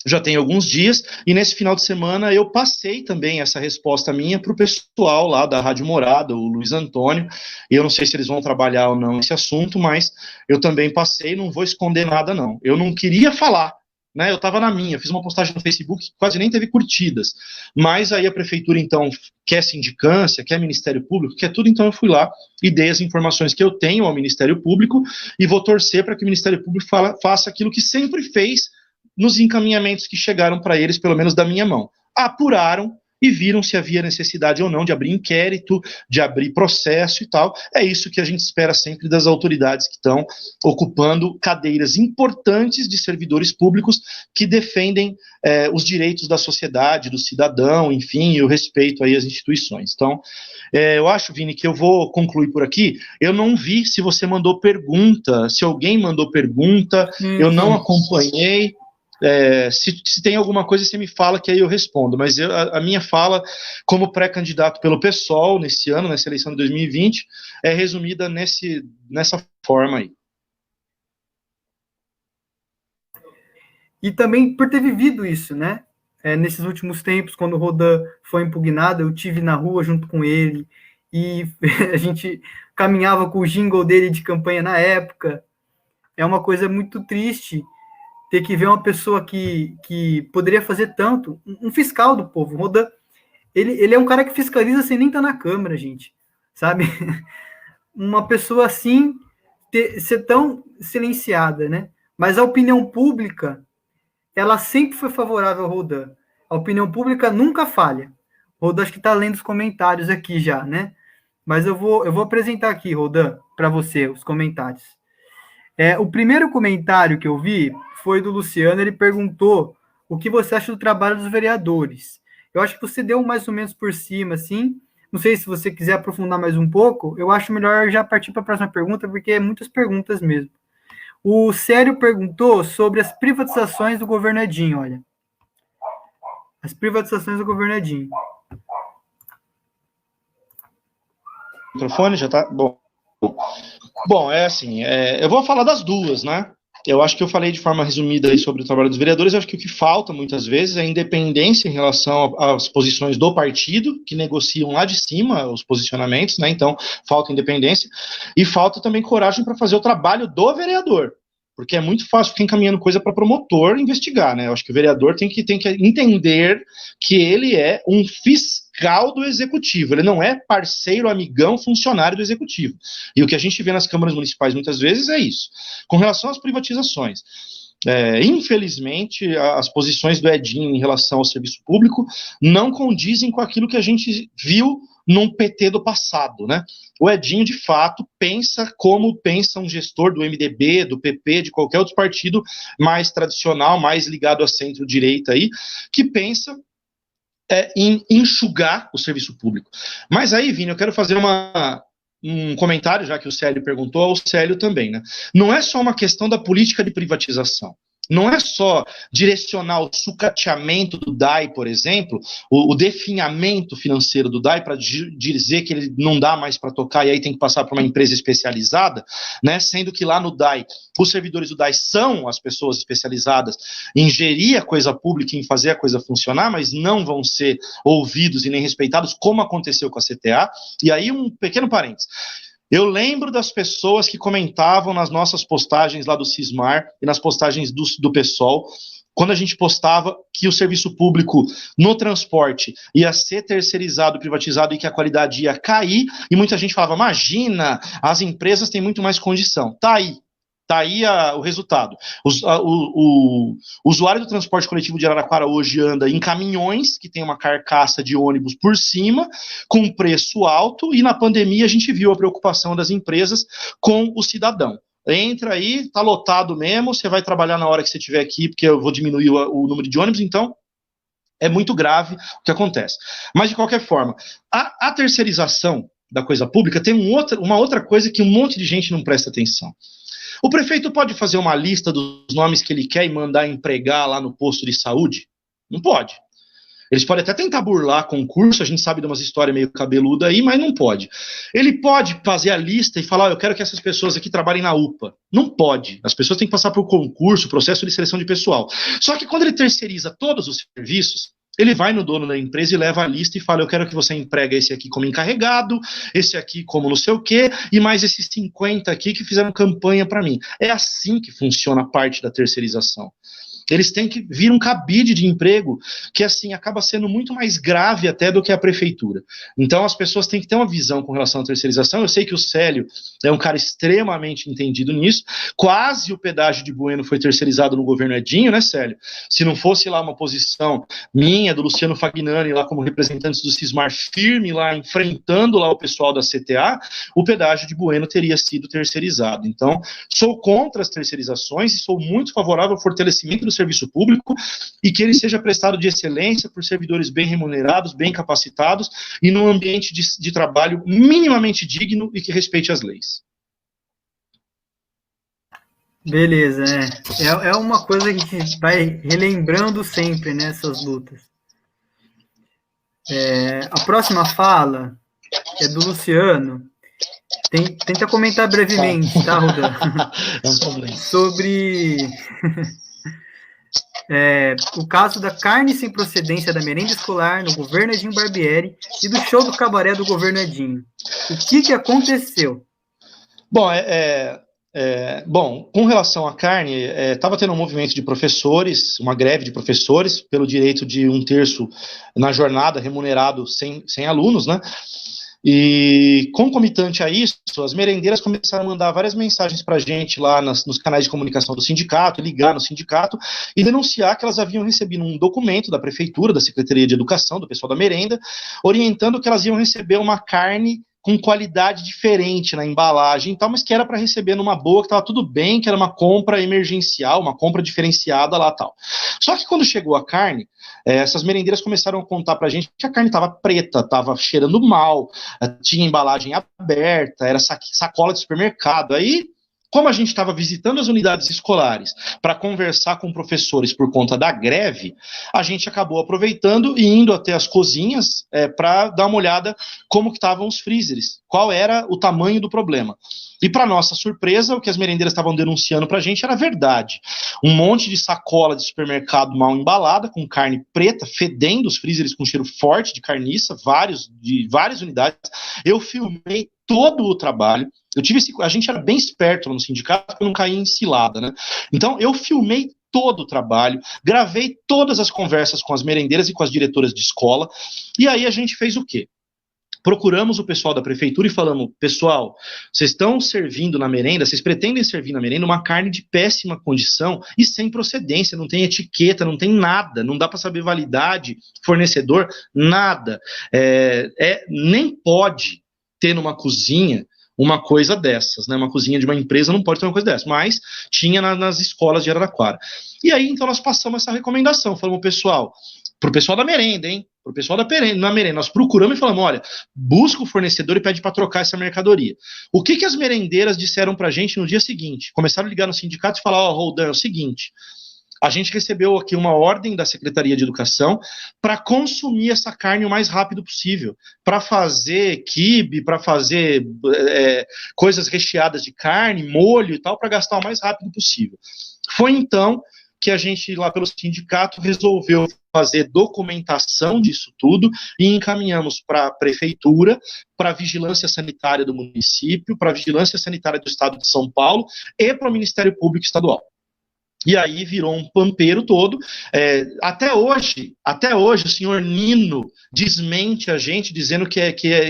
já tem alguns dias, e nesse final de semana eu passei também essa resposta minha para o pessoal lá da Rádio Morada, o Luiz Antônio. Eu não sei se eles vão trabalhar ou não esse assunto, mas eu também passei, não vou esconder nada não. Eu não queria falar, né? Eu estava na minha, fiz uma postagem no Facebook que quase nem teve curtidas, mas aí a prefeitura então quer sindicância, quer Ministério Público, quer tudo, então eu fui lá e dei as informações que eu tenho ao Ministério Público e vou torcer para que o Ministério Público faça aquilo que sempre fez nos encaminhamentos que chegaram para eles, pelo menos da minha mão. Apuraram e viram se havia necessidade ou não de abrir inquérito, de abrir processo e tal. É isso que a gente espera sempre das autoridades que estão ocupando cadeiras importantes de servidores públicos que defendem os direitos da sociedade, do cidadão, enfim, e o respeito aí às instituições. Então, eu acho, Vini, que eu vou concluir por aqui. Eu não vi se você mandou pergunta, se alguém mandou pergunta, eu não acompanhei. Se tem alguma coisa, você me fala que aí eu respondo, mas a minha fala como pré-candidato pelo PSOL nesse ano, nessa eleição de 2020, é resumida nessa forma aí. E também por ter vivido isso, né? Nesses últimos tempos, quando o Rodan foi impugnado, eu tive na rua junto com ele, e a gente caminhava com o jingle dele de campanha na época. É uma coisa muito triste ter que ver uma pessoa que poderia fazer tanto, um fiscal do povo. O Rodan, ele é um cara que fiscaliza sem nem estar na Câmara, gente, sabe? Uma pessoa assim ser tão silenciada, né? Mas a opinião pública, ela sempre foi favorável ao Rodan. A opinião pública nunca falha. O Rodan acho que está lendo os comentários aqui já, né? Mas eu vou apresentar aqui, Rodan, para você, os comentários. O primeiro comentário que eu vi foi do Luciano. Ele perguntou o que você acha do trabalho dos vereadores. Eu acho que você deu mais ou menos por cima, assim. Não sei se você quiser aprofundar mais um pouco. Eu acho melhor já partir para a próxima pergunta, porque é muitas perguntas mesmo. O Sério perguntou sobre as privatizações do governo Edinho, olha. As privatizações do governo Edinho. microfone já tá bom. Bom, é assim, eu vou falar das duas, né? Eu acho que eu falei de forma resumida aí sobre o trabalho dos vereadores. Eu acho que o que falta muitas vezes é a independência em relação às posições do partido, que negociam lá de cima os posicionamentos, né? Então, falta independência. E falta também coragem para fazer o trabalho do vereador. Porque é muito fácil ficar encaminhando coisa para promotor investigar, né? Eu acho que o vereador tem que entender que ele é um fiscal do executivo, ele não é parceiro, amigão, funcionário do executivo. E o que a gente vê nas câmaras municipais muitas vezes é isso. Com relação às privatizações, infelizmente, as posições do Edinho em relação ao serviço público não condizem com aquilo que a gente viu num PT do passado, né? O Edinho, de fato, pensa como pensa um gestor do MDB, do PP, de qualquer outro partido mais tradicional, mais ligado à centro-direita aí, que pensa em enxugar o serviço público. Mas aí, Vini, eu quero fazer um comentário, já que o Célio perguntou, ao Célio também, né? Não é só uma questão da política de privatização. Não é só direcionar o sucateamento do DAI, por exemplo, o definhamento financeiro do DAI para dizer que ele não dá mais para tocar e aí tem que passar para uma empresa especializada, né? Sendo que lá no DAI, os servidores do DAI são as pessoas especializadas em gerir a coisa pública, em fazer a coisa funcionar, mas não vão ser ouvidos e nem respeitados, como aconteceu com a CTA. E aí um pequeno parênteses. Eu lembro das pessoas que comentavam nas nossas postagens lá do Cismar e nas postagens do PSOL, quando a gente postava que o serviço público no transporte ia ser terceirizado, privatizado e que a qualidade ia cair, e muita gente falava, imagina, as empresas têm muito mais condição. Tá aí o resultado. O usuário do transporte coletivo de Araraquara hoje anda em caminhões, que tem uma carcaça de ônibus por cima, com preço alto, e na pandemia a gente viu a preocupação das empresas com o cidadão. Entra aí, tá lotado mesmo, você vai trabalhar na hora que você estiver aqui, porque eu vou diminuir o número de ônibus, então é muito grave o que acontece. Mas, de qualquer forma, a terceirização da coisa pública tem uma outra coisa que um monte de gente não presta atenção. O prefeito pode fazer uma lista dos nomes que ele quer e mandar empregar lá no posto de saúde? Não pode. Eles podem até tentar burlar concurso, a gente sabe de umas histórias meio cabeluda aí, mas não pode. Ele pode fazer a lista e falar, eu quero que essas pessoas aqui trabalhem na UPA. Não pode. As pessoas têm que passar por concurso, processo de seleção de pessoal. Só que quando ele terceiriza todos os serviços, ele vai no dono da empresa e leva a lista e fala, eu quero que você emprega esse aqui como encarregado, esse aqui como não sei o quê, e mais esses 50 aqui que fizeram campanha para mim. É assim que funciona a parte da terceirização. Eles têm que vir um cabide de emprego que, assim, acaba sendo muito mais grave até do que a prefeitura. Então, as pessoas têm que ter uma visão com relação à terceirização. Eu sei que o Célio é um cara extremamente entendido nisso. Quase o pedágio de Bueno foi terceirizado no governo Edinho, né, Célio? Se não fosse lá uma posição minha, do Luciano Fagnani, lá como representantes do Cismar, firme lá, enfrentando lá o pessoal da CTA, o pedágio de Bueno teria sido terceirizado. Então, sou contra as terceirizações e sou muito favorável ao fortalecimento do serviço público e que ele seja prestado de excelência por servidores bem remunerados, bem capacitados e num ambiente de trabalho minimamente digno e que respeite as leis. Beleza, é uma coisa que a gente vai relembrando sempre nessas lutas. A próxima fala é do Luciano. Tenta comentar brevemente, tá, Rodan? É um problema. Sobre o caso da carne sem procedência da merenda escolar no governo Edinho Barbieri e do show do cabaré do governo Edinho. O que aconteceu? Bom, Bom, com relação à carne, estava tendo um movimento de professores, uma greve de professores, pelo direito de 1/3 na jornada remunerado sem alunos, né? E, concomitante a isso, as merendeiras começaram a mandar várias mensagens para a gente lá nos canais de comunicação do sindicato, ligar no sindicato e denunciar que elas haviam recebido um documento da prefeitura, da Secretaria de Educação, do pessoal da merenda, orientando que elas iam receber uma carne com qualidade diferente na embalagem e tal, mas que era para receber numa boa, que estava tudo bem, que era uma compra emergencial, uma compra diferenciada lá tal. Só que quando chegou a carne, essas merendeiras começaram a contar para a gente que a carne estava preta, estava cheirando mal, tinha embalagem aberta, era sacola de supermercado. Aí Como a gente estava visitando as unidades escolares para conversar com professores por conta da greve, a gente acabou aproveitando e indo até as cozinhas para dar uma olhada como que estavam os freezers, qual era o tamanho do problema. E para nossa surpresa, o que as merendeiras estavam denunciando para a gente era verdade. Um monte de sacola de supermercado mal embalada, com carne preta, fedendo, os freezers com cheiro forte de carniça, de várias unidades. Eu filmei todo o trabalho. A gente era bem esperto no sindicato para não cair em cilada, né? Então eu filmei todo o trabalho, gravei todas as conversas com as merendeiras e com as diretoras de escola, e aí a gente fez o quê? Procuramos o pessoal da prefeitura e falamos, pessoal, vocês estão servindo na merenda, vocês pretendem servir na merenda uma carne de péssima condição e sem procedência, não tem etiqueta, não tem nada, não dá para saber validade, fornecedor, nada. Nem pode ter numa cozinha uma coisa dessas, né? Uma cozinha de uma empresa não pode ter uma coisa dessa, mas tinha nas escolas de Araraquara. E aí, então, nós passamos essa recomendação, falamos, pessoal, pro pessoal da merenda, hein? Pro pessoal da merenda, nós procuramos e falamos, olha, busca o fornecedor e pede para trocar essa mercadoria. O que as merendeiras disseram pra gente no dia seguinte? Começaram a ligar no sindicato e falar, ó, Roldan, é o seguinte, a gente recebeu aqui uma ordem da Secretaria de Educação para consumir essa carne o mais rápido possível, para fazer quibe, para fazer coisas recheadas de carne, molho e tal, para gastar o mais rápido possível. Foi então que a gente, lá pelo sindicato, resolveu fazer documentação disso tudo e encaminhamos para a prefeitura, para a vigilância sanitária do município, para a vigilância sanitária do estado de São Paulo e para o Ministério Público Estadual. E aí virou um pampeiro todo. Até hoje, o senhor Nino desmente a gente, dizendo que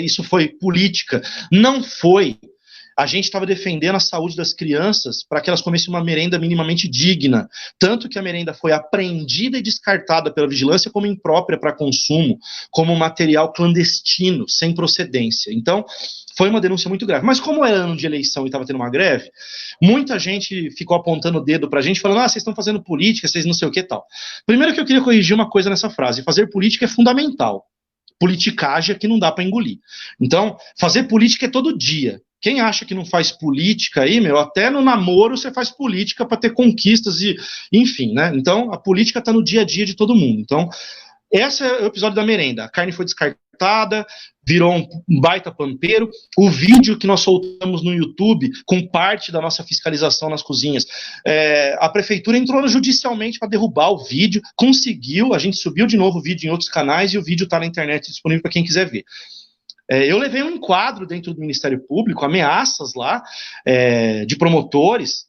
isso foi política. Não foi. A gente estava defendendo a saúde das crianças para que elas comessem uma merenda minimamente digna. Tanto que a merenda foi apreendida e descartada pela vigilância como imprópria para consumo, como material clandestino, sem procedência. Então, foi uma denúncia muito grave. Mas como era ano de eleição e estava tendo uma greve, muita gente ficou apontando o dedo para a gente, falando, vocês estão fazendo política, vocês não sei o que e tal. Primeiro que eu queria corrigir uma coisa nessa frase. Fazer política é fundamental. Politicagem é que não dá para engolir. Então, fazer política é todo dia. Quem acha que não faz política aí, até no namoro você faz política para ter conquistas e, enfim, né? Então, a política está no dia a dia de todo mundo. Então, esse é o episódio da merenda. A carne foi descartada, virou um baita pampeiro. O vídeo que nós soltamos no YouTube, com parte da nossa fiscalização nas cozinhas, a prefeitura entrou judicialmente para derrubar o vídeo, conseguiu, a gente subiu de novo o vídeo em outros canais e o vídeo está na internet disponível para quem quiser ver. Eu levei um enquadro dentro do Ministério Público, ameaças lá de promotores,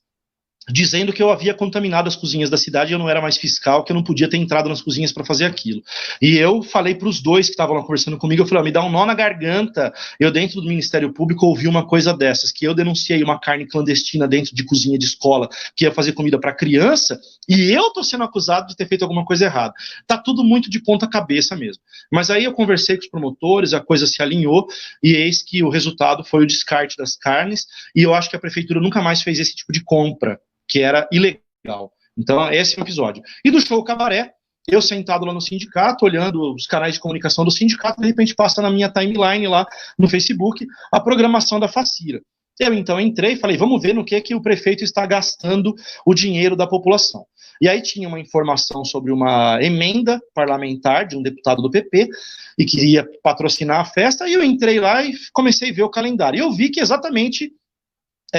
dizendo que eu havia contaminado as cozinhas da cidade e eu não era mais fiscal, que eu não podia ter entrado nas cozinhas para fazer aquilo. E eu falei para os dois que estavam lá conversando comigo, eu falei, me dá um nó na garganta, eu dentro do Ministério Público ouvi uma coisa dessas, que eu denunciei uma carne clandestina dentro de cozinha de escola, que ia fazer comida para criança, e eu tô sendo acusado de ter feito alguma coisa errada. Tá tudo muito de ponta cabeça mesmo. Mas aí eu conversei com os promotores, a coisa se alinhou, e eis que o resultado foi o descarte das carnes, e eu acho que a prefeitura nunca mais fez esse tipo de compra, que era ilegal. Então, esse é o episódio. E do show Cabaré, eu sentado lá no sindicato, olhando os canais de comunicação do sindicato, de repente passa na minha timeline lá no Facebook a programação da Facira. Eu então entrei e falei, vamos ver no que o prefeito está gastando o dinheiro da população. E aí tinha uma informação sobre uma emenda parlamentar de um deputado do PP e queria patrocinar a festa, e eu entrei lá e comecei a ver o calendário. E eu vi que exatamente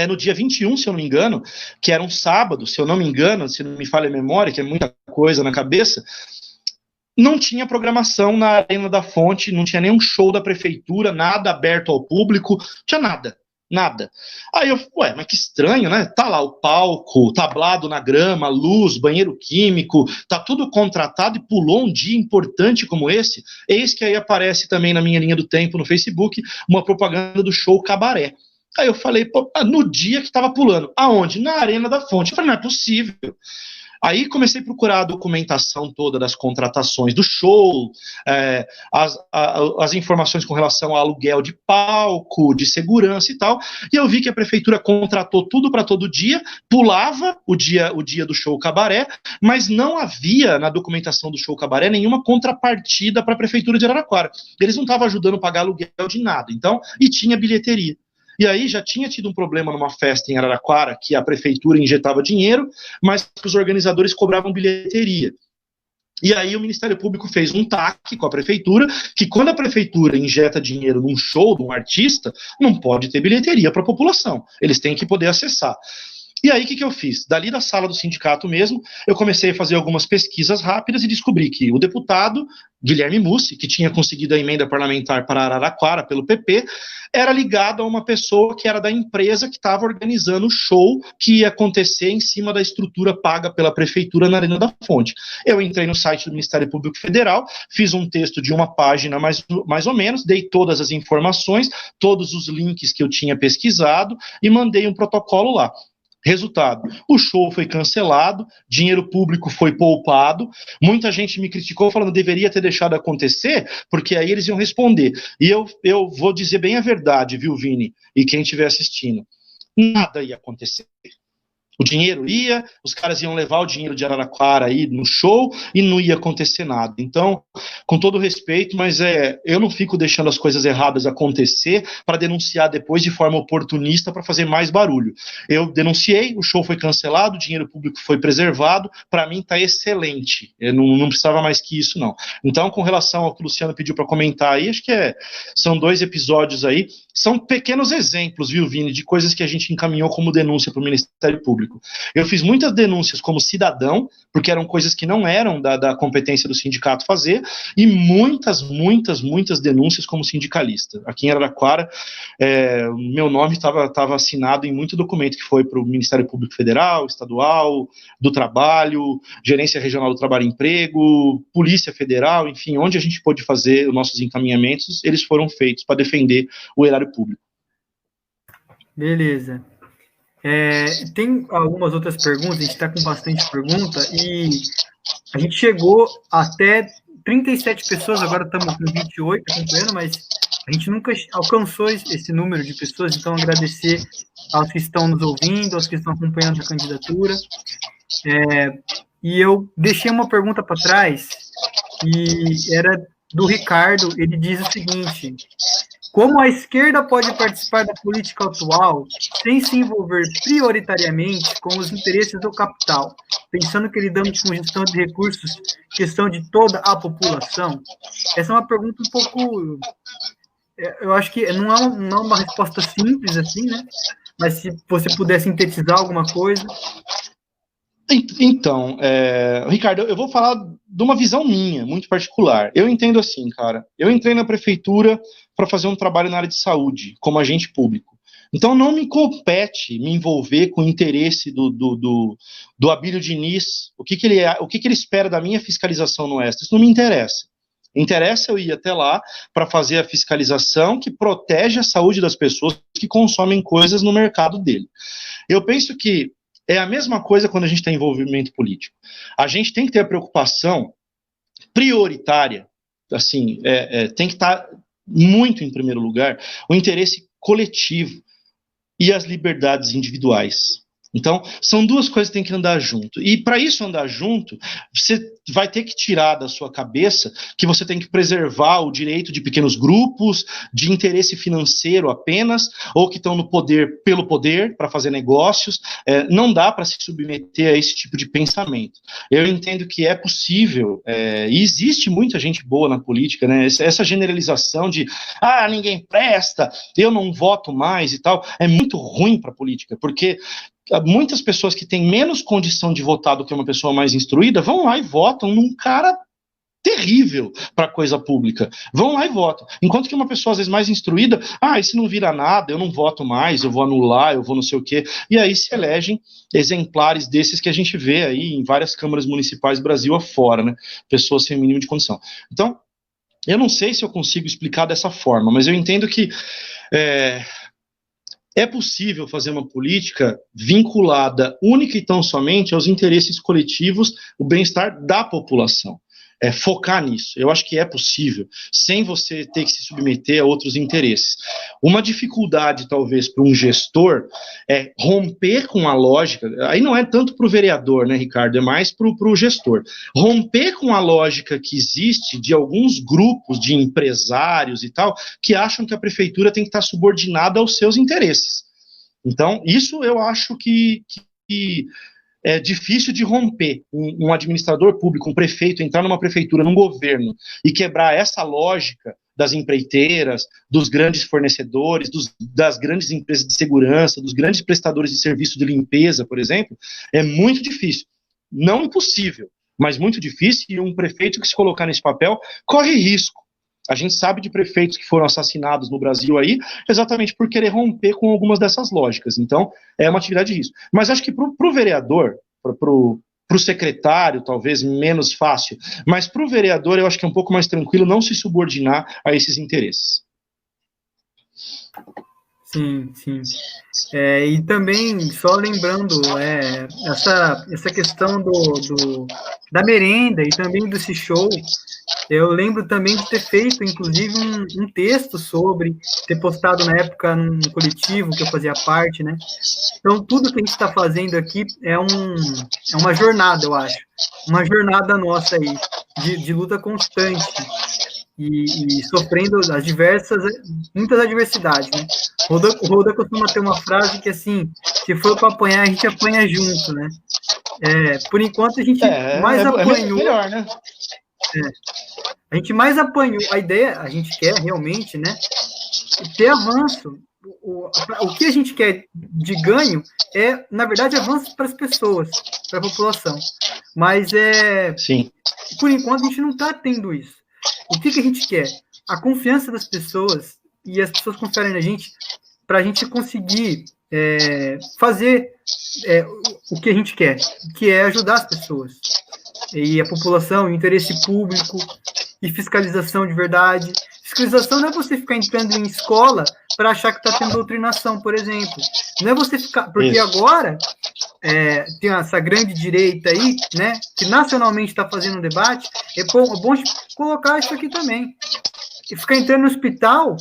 no dia 21, se eu não me engano, que era um sábado, se eu não me engano, se não me falha a memória, que é muita coisa na cabeça, não tinha programação na Arena da Fonte, não tinha nenhum show da prefeitura, nada aberto ao público, não tinha nada. Aí eu, mas que estranho, né? Tá lá o palco, tablado na grama, luz, banheiro químico, tá tudo contratado e pulou um dia importante como esse. Eis que aí aparece também na minha linha do tempo no Facebook uma propaganda do show Cabaré. Aí eu falei, no dia que estava pulando. Aonde? Na Arena da Fonte. Eu falei, não é possível. Aí comecei a procurar a documentação toda das contratações do show, as informações com relação ao aluguel de palco, de segurança e tal, e eu vi que a prefeitura contratou tudo para todo dia, pulava o dia do show Cabaré, mas não havia na documentação do show Cabaré nenhuma contrapartida para a prefeitura de Araraquara. Eles não estavam ajudando a pagar aluguel de nada, então, e tinha bilheteria. E aí já tinha tido um problema numa festa em Araraquara, que a prefeitura injetava dinheiro, mas que os organizadores cobravam bilheteria. E aí o Ministério Público fez um TAC com a prefeitura, que quando a prefeitura injeta dinheiro num show de um artista, não pode ter bilheteria para a população. Eles têm que poder acessar. E aí, o que eu fiz? Dali da sala do sindicato mesmo, eu comecei a fazer algumas pesquisas rápidas e descobri que o deputado Guilherme Mussi, que tinha conseguido a emenda parlamentar para Araraquara pelo PP, era ligado a uma pessoa que era da empresa que estava organizando o show que ia acontecer em cima da estrutura paga pela prefeitura na Arena da Fonte. Eu entrei no site do Ministério Público Federal, fiz um texto de uma página mais ou menos, dei todas as informações, todos os links que eu tinha pesquisado e mandei um protocolo lá. Resultado, o show foi cancelado, dinheiro público foi poupado, muita gente me criticou falando que deveria ter deixado acontecer, porque aí eles iam responder. E eu vou dizer bem a verdade, viu, Vini, e quem estiver assistindo, nada ia acontecer. O dinheiro ia, os caras iam levar o dinheiro de Araraquara aí no show e não ia acontecer nada. Então, com todo respeito, mas eu não fico deixando as coisas erradas acontecer para denunciar depois de forma oportunista para fazer mais barulho. Eu denunciei, o show foi cancelado, o dinheiro público foi preservado, para mim está excelente. Eu não precisava mais que isso, não. Então, com relação ao que o Luciano pediu para comentar aí, acho que são 2 episódios aí, são pequenos exemplos, viu, Vini, de coisas que a gente encaminhou como denúncia para o Ministério Público. Eu fiz muitas denúncias como cidadão, porque eram coisas que não eram da competência do sindicato fazer, e muitas denúncias como sindicalista. Aqui em Araraquara, meu nome estava assinado em muito documento que foi para o Ministério Público Federal, Estadual, do Trabalho, Gerência Regional do Trabalho e Emprego, Polícia Federal, enfim, onde a gente pôde fazer os nossos encaminhamentos, eles foram feitos para defender o erário público. Beleza. Tem algumas outras perguntas, a gente está com bastante pergunta, e a gente chegou até 37 pessoas, agora estamos com 28 acompanhando, mas a gente nunca alcançou esse número de pessoas, então agradecer aos que estão nos ouvindo, aos que estão acompanhando a candidatura. E eu deixei uma pergunta para trás, e era do Ricardo, ele diz o seguinte: como a esquerda pode participar da política atual sem se envolver prioritariamente com os interesses do capital, pensando que lidamos com gestão de recursos, questão de toda a população? Essa é uma pergunta um pouco... Eu acho que não é uma resposta simples assim, né? Mas se você puder sintetizar alguma coisa... Então, Ricardo, eu vou falar de uma visão minha, muito particular. Eu entendo assim, cara. Eu entrei na prefeitura para fazer um trabalho na área de saúde, como agente público. Então, não me compete me envolver com o interesse do Abílio Diniz, o que ele espera da minha fiscalização no Oeste. Isso não me interessa. Interessa eu ir até lá para fazer a fiscalização que protege a saúde das pessoas que consomem coisas no mercado dele. Eu penso que é a mesma coisa quando a gente tem envolvimento político. A gente tem que ter a preocupação prioritária, assim, tem que estar muito em primeiro lugar o interesse coletivo e as liberdades individuais. Então, são 2 coisas que têm que andar junto. E para isso andar junto, você vai ter que tirar da sua cabeça que você tem que preservar o direito de pequenos grupos, de interesse financeiro apenas, ou que estão no poder pelo poder, para fazer negócios. Não dá para se submeter a esse tipo de pensamento. Eu entendo que é possível, e existe muita gente boa na política, né? Essa generalização de, ninguém presta, eu não voto mais e tal, é muito ruim para a política, porque muitas pessoas que têm menos condição de votar do que uma pessoa mais instruída vão lá e votam num cara terrível para a coisa pública. Vão lá e votam. Enquanto que uma pessoa, às vezes, mais instruída, isso não vira nada, eu não voto mais, eu vou anular, eu vou não sei o quê. E aí se elegem exemplares desses que a gente vê aí em várias câmaras municipais Brasil afora, né? Pessoas sem mínimo de condição. Então, eu não sei se eu consigo explicar dessa forma, mas eu entendo que é possível fazer uma política vinculada única e tão somente aos interesses coletivos, o bem-estar da população. focar nisso. Eu acho que é possível, sem você ter que se submeter a outros interesses. Uma dificuldade, talvez, para um gestor é romper com a lógica, aí não é tanto para o vereador, né, Ricardo, é mais para o gestor. Romper com a lógica que existe de alguns grupos de empresários e tal, que acham que a prefeitura tem que estar subordinada aos seus interesses. Então, isso eu acho que é difícil de romper. Um administrador público, um prefeito, entrar numa prefeitura, num governo, e quebrar essa lógica das empreiteiras, dos grandes fornecedores, das grandes empresas de segurança, dos grandes prestadores de serviço de limpeza, por exemplo, é muito difícil. Não impossível, mas muito difícil, e um prefeito que se colocar nesse papel corre risco. A gente sabe de prefeitos que foram assassinados no Brasil aí, exatamente por querer romper com algumas dessas lógicas. Então, é uma atividade de risco. Mas acho que para o vereador, para o secretário, talvez menos fácil, mas para o vereador eu acho que é um pouco mais tranquilo não se subordinar a esses interesses. Sim, sim. E também, só lembrando, essa questão da merenda e também desse show, eu lembro também de ter feito, inclusive, um texto sobre, ter postado na época num coletivo que eu fazia parte, né? Então, tudo que a gente está fazendo aqui é uma jornada, eu acho. Uma jornada nossa aí, de luta constante e sofrendo muitas adversidades, né? O Roda costuma ter uma frase que, assim, se for para apanhar, a gente apanha junto, né? Por enquanto, a gente mais apanhou... melhor, né? A gente mais apanhou. A ideia, a gente quer realmente, né, ter avanço. O que a gente quer de ganho é, na verdade, avanço para as pessoas, para a população. Mas, Sim. por enquanto, a gente não está tendo isso. O que a gente quer? A confiança das pessoas, e as pessoas confiarem na gente, para a gente conseguir fazer o que a gente quer, que é ajudar as pessoas. E a população, o interesse público e fiscalização de verdade. Fiscalização não é você ficar entrando em escola para achar que está tendo doutrinação, por exemplo. Não é você ficar... Porque isso. Agora tem essa grande direita aí, né, que nacionalmente está fazendo um debate, é bom colocar isso aqui também. E ficar entrando no hospital,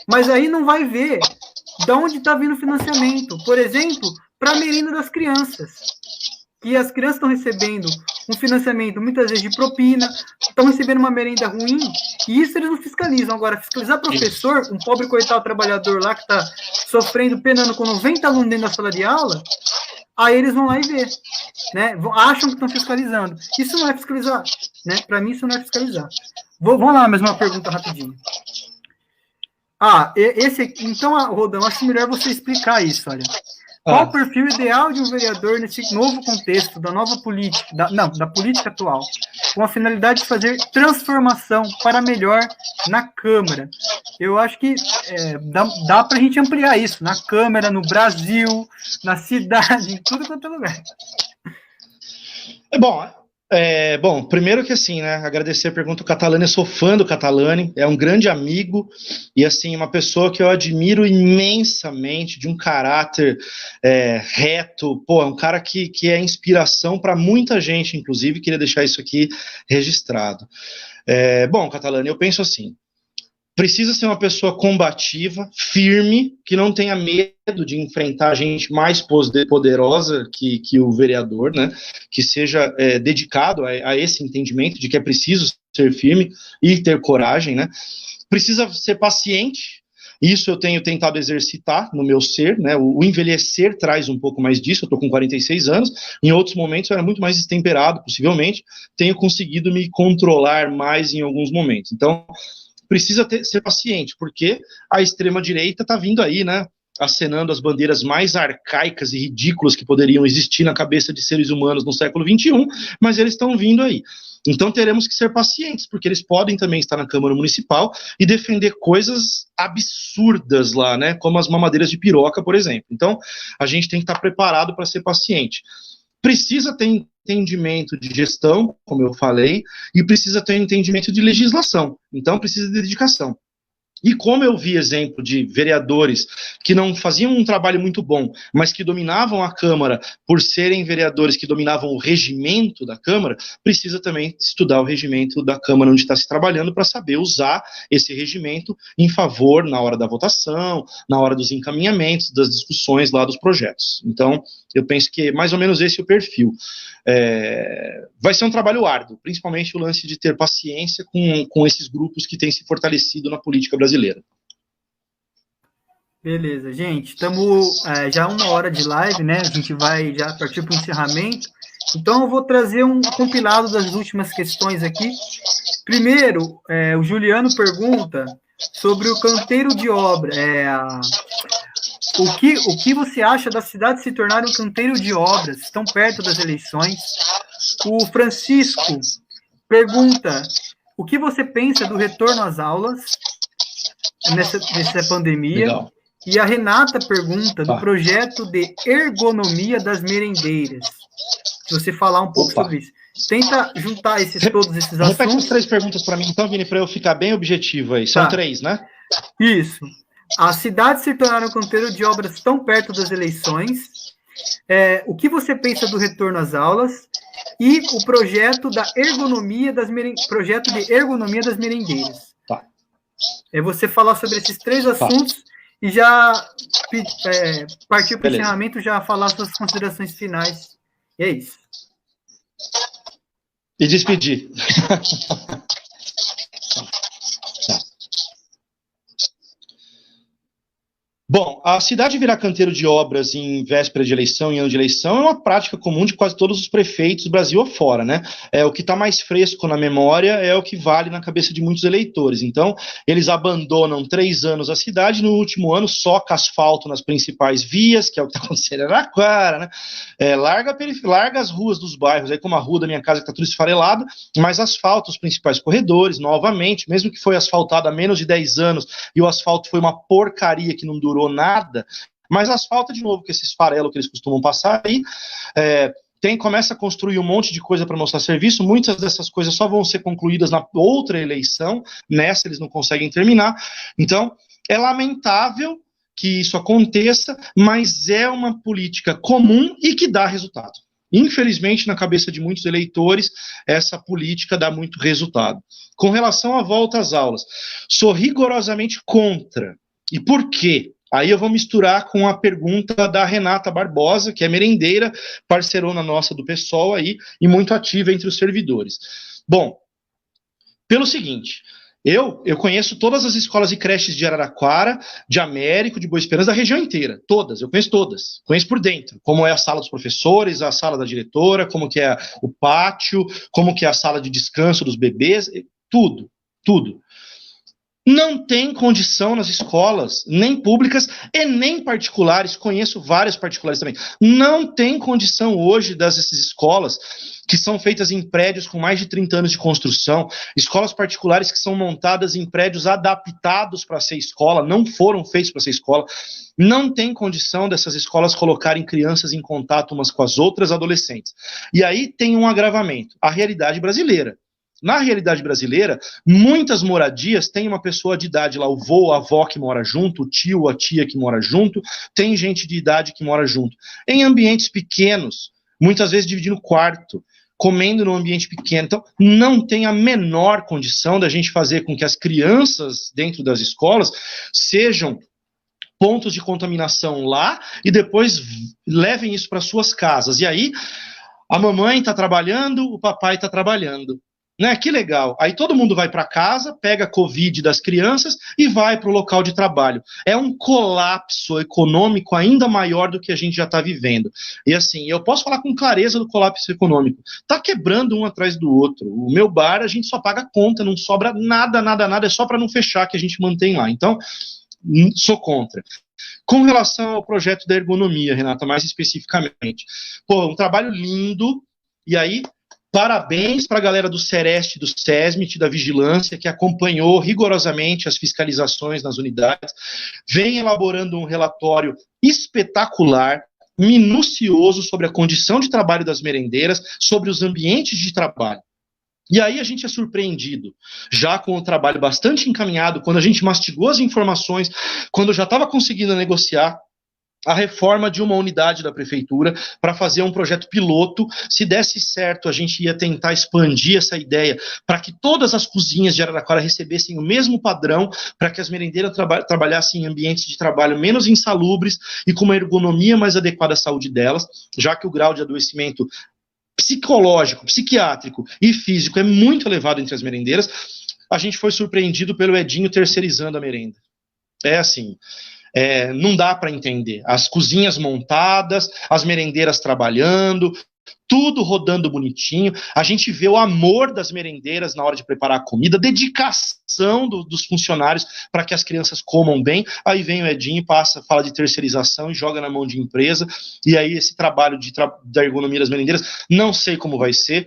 mas aí não vai ver de onde está vindo o financiamento. Por exemplo, para a merenda das crianças. E as crianças estão recebendo um financiamento, muitas vezes, de propina, estão recebendo uma merenda ruim, e isso eles não fiscalizam. Agora, fiscalizar professor, um pobre coitado trabalhador lá que está sofrendo, penando com 90 alunos dentro da sala de aula, aí eles vão lá e vê, né? Acham que estão fiscalizando. Isso não é fiscalizar, né? Para mim, isso não é fiscalizar. Vamos lá, mais uma pergunta rapidinho. Então, Rodão, acho melhor você explicar isso, olha. Qual o perfil ideal de um vereador nesse novo contexto, da nova política, da política atual, com a finalidade de fazer transformação para melhor na Câmara? Eu acho que dá para a gente ampliar isso, na Câmara, no Brasil, na cidade, em tudo quanto é lugar. Bom, primeiro que assim, né, agradecer a pergunta do Catalani, eu sou fã do Catalani, é um grande amigo e assim, uma pessoa que eu admiro imensamente, de um caráter reto, é um cara que é inspiração para muita gente, inclusive, queria deixar isso aqui registrado. Bom, Catalani, eu penso assim, precisa ser uma pessoa combativa, firme, que não tenha medo de enfrentar a gente mais poderosa que o vereador, né? Que seja dedicado a esse entendimento de que é preciso ser firme e ter coragem, né? Precisa ser paciente. Isso eu tenho tentado exercitar no meu ser, né? O envelhecer traz um pouco mais disso. Eu estou com 46 anos. Em outros momentos eu era muito mais destemperado, possivelmente. Tenho conseguido me controlar mais em alguns momentos. Então, precisa ser paciente, porque a extrema-direita está vindo aí, né, acenando as bandeiras mais arcaicas e ridículas que poderiam existir na cabeça de seres humanos no século XXI, mas eles estão vindo aí. Então teremos que ser pacientes, porque eles podem também estar na Câmara Municipal e defender coisas absurdas lá, né, como as mamadeiras de piroca, por exemplo. Então, a gente tem que estar preparado para ser paciente. Precisa ter entendimento de gestão, como eu falei, e precisa ter entendimento de legislação. Então, precisa de dedicação. E como eu vi exemplo de vereadores que não faziam um trabalho muito bom, mas que dominavam a Câmara por serem vereadores que dominavam o regimento da Câmara, precisa também estudar o regimento da Câmara onde está se trabalhando para saber usar esse regimento em favor na hora da votação, na hora dos encaminhamentos, das discussões lá dos projetos. Então, eu penso que mais ou menos esse é o perfil. Vai ser um trabalho árduo, principalmente o lance de ter paciência com esses grupos que têm se fortalecido na política brasileira. Beleza, gente, estamos já 1 hora de live, né? A gente vai já partir para o encerramento. Então, eu vou trazer um compilado das últimas questões aqui. Primeiro, o Juliano pergunta sobre o canteiro de obra. O que você acha da cidade se tornar um canteiro de obras? Estão perto das eleições. O Francisco pergunta: o que você pensa do retorno às aulas nessa pandemia? Legal. E a Renata pergunta do projeto de ergonomia das merendeiras. Se você falar um pouco sobre isso. Tenta juntar todos esses assuntos. Repete as 3 perguntas para mim, então, Vini, para eu ficar bem objetivo aí. São 3, né? Isso. A cidade se tornar um canteiro de obras tão perto das eleições. O que você pensa do retorno às aulas? E o projeto de ergonomia das merendeiras. Tá. É você falar sobre esses 3 assuntos e já partir para o encerramento, já falar suas considerações finais. E é isso. E despedir. Bom, a cidade virar canteiro de obras em véspera de eleição, em ano de eleição, é uma prática comum de quase todos os prefeitos do Brasil afora, né? O que está mais fresco na memória é o que vale na cabeça de muitos eleitores. Então, eles abandonam 3 anos a cidade, no último ano soca asfalto nas principais vias, que é o que está acontecendo em Araraquara, né? Larga as ruas dos bairros, aí como a rua da minha casa que está tudo esfarelada, mas asfalta os principais corredores, novamente, mesmo que foi asfaltado há menos de 10 anos, e o asfalto foi uma porcaria que não durou nada, mas asfalta de novo, com esse esfarelo que eles costumam passar aí, começa a construir um monte de coisa para mostrar serviço, muitas dessas coisas só vão ser concluídas na outra eleição, nessa eles não conseguem terminar, então é lamentável que isso aconteça, mas é uma política comum e que dá resultado. Infelizmente, na cabeça de muitos eleitores, essa política dá muito resultado. Com relação à volta às aulas, sou rigorosamente contra. E por quê? Aí eu vou misturar com a pergunta da Renata Barbosa, que é merendeira, parceirona nossa do PSOL aí, e muito ativa entre os servidores. Bom, pelo seguinte, eu conheço todas as escolas e creches de Araraquara, de Américo, de Boa Esperança, da região inteira, todas, eu conheço todas, conheço por dentro, como é a sala dos professores, a sala da diretora, como que é o pátio, como que é a sala de descanso dos bebês, tudo. Não tem condição nas escolas, nem públicas e nem particulares, conheço várias particulares também, não tem condição hoje dessas escolas que são feitas em prédios com mais de 30 anos de construção, escolas particulares que são montadas em prédios adaptados para ser escola, não foram feitos para ser escola, não tem condição dessas escolas colocarem crianças em contato umas com as outras, adolescentes. E aí tem um agravamento, a realidade brasileira. Na realidade brasileira, muitas moradias têm uma pessoa de idade lá, o vô, a avó que mora junto, o tio, a tia que mora junto, tem gente de idade que mora junto. Em ambientes pequenos, muitas vezes dividindo quarto, comendo num ambiente pequeno. Então, não tem a menor condição da gente fazer com que as crianças dentro das escolas sejam pontos de contaminação lá e depois levem isso para suas casas. E aí, a mamãe está trabalhando, o papai está trabalhando. Né? Que legal. Aí todo mundo vai para casa, pega a Covid das crianças e vai para o local de trabalho. É um colapso econômico ainda maior do que a gente já está vivendo. E assim, eu posso falar com clareza do colapso econômico. Está quebrando um atrás do outro. O meu bar, a gente só paga conta, não sobra nada, é só para não fechar que a gente mantém lá. Então, sou contra. Com relação ao projeto da ergonomia, Renata, mais especificamente. Um trabalho lindo, e aí... Parabéns para a galera do Sereste, do SESMIT, da Vigilância, que acompanhou rigorosamente as fiscalizações nas unidades, vem elaborando um relatório espetacular, minucioso sobre a condição de trabalho das merendeiras, sobre os ambientes de trabalho. E aí a gente é surpreendido, já com o trabalho bastante encaminhado, quando a gente mastigou as informações, quando eu já estava conseguindo negociar a reforma de uma unidade da prefeitura para fazer um projeto piloto. Se desse certo, a gente ia tentar expandir essa ideia para que todas as cozinhas de Araraquara recebessem o mesmo padrão, para que as merendeiras trabalhassem em ambientes de trabalho menos insalubres e com uma ergonomia mais adequada à saúde delas, já que o grau de adoecimento psicológico, psiquiátrico e físico é muito elevado entre as merendeiras. A gente foi surpreendido pelo Edinho terceirizando a merenda. É assim, não dá para entender. As cozinhas montadas, as merendeiras trabalhando, tudo rodando bonitinho. A gente vê o amor das merendeiras na hora de preparar a comida, dedicação dos funcionários para que as crianças comam bem. Aí vem o Edinho, fala de terceirização e joga na mão de empresa. E aí esse trabalho da ergonomia das merendeiras, não sei como vai ser.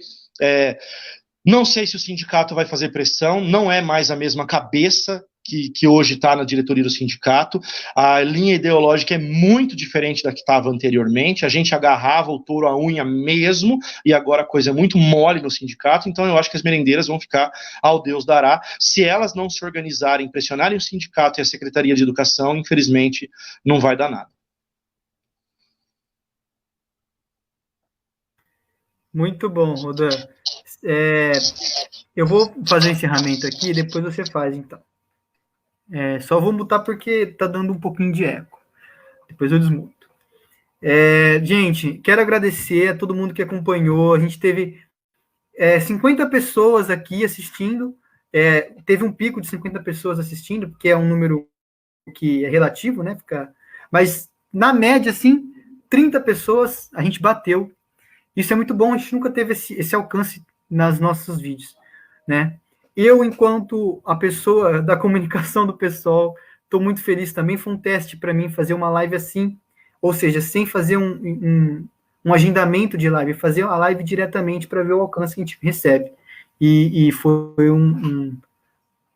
Não sei se o sindicato vai fazer pressão, não é mais a mesma cabeça que hoje está na diretoria do sindicato. A linha ideológica é muito diferente da que estava anteriormente. A gente agarrava o touro à unha mesmo, e agora a coisa é muito mole no sindicato. Então eu acho que as merendeiras vão ficar ao Deus dará. Se elas não se organizarem, pressionarem o sindicato e a Secretaria de Educação, infelizmente não vai dar nada. Muito bom, Rodan. Eu vou fazer o encerramento aqui, depois você faz, então. Só vou mutar porque tá dando um pouquinho de eco. Depois eu desmuto. Gente, quero agradecer a todo mundo que acompanhou. A gente teve 50 pessoas aqui assistindo. Teve um pico de 50 pessoas assistindo, porque é um número que é relativo, né? Mas, na média, assim, 30 pessoas a gente bateu. Isso é muito bom, a gente nunca teve esse alcance nas nossos vídeos, né? Eu, enquanto a pessoa da comunicação do pessoal, estou muito feliz também. Foi um teste para mim fazer uma live assim, ou seja, sem fazer um agendamento de live, fazer a live diretamente para ver o alcance que a gente recebe. E foi um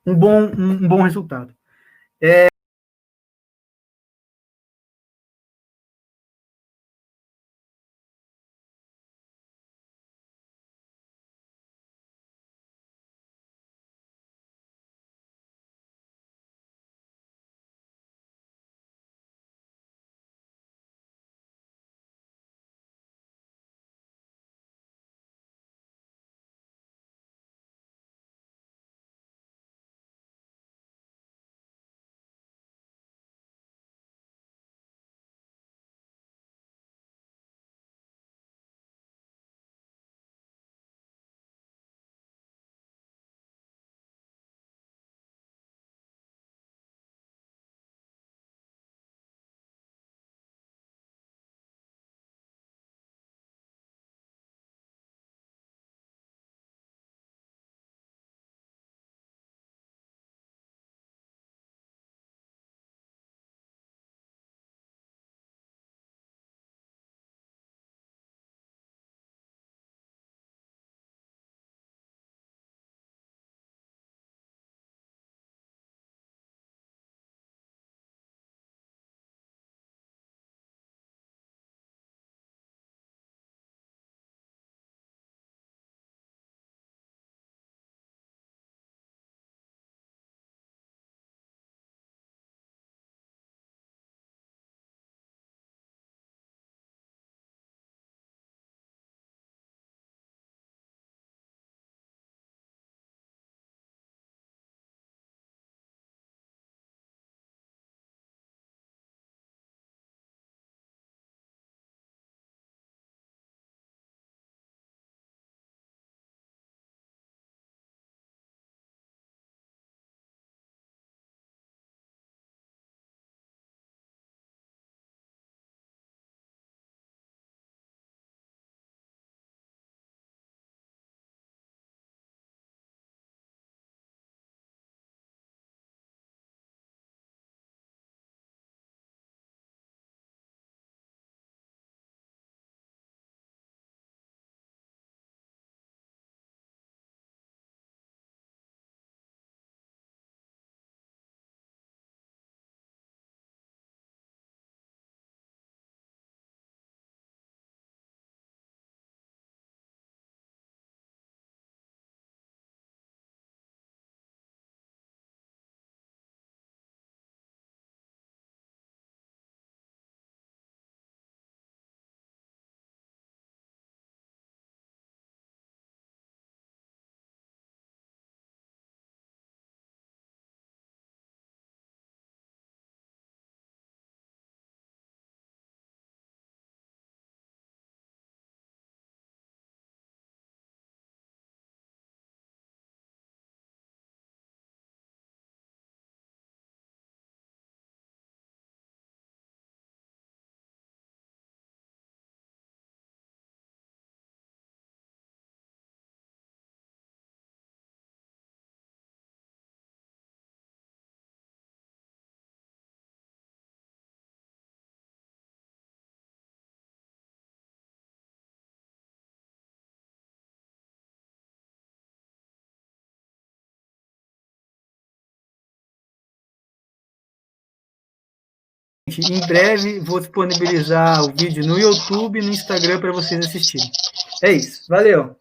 bom resultado. em breve vou disponibilizar o vídeo no YouTube e no Instagram para vocês assistirem. É isso. Valeu!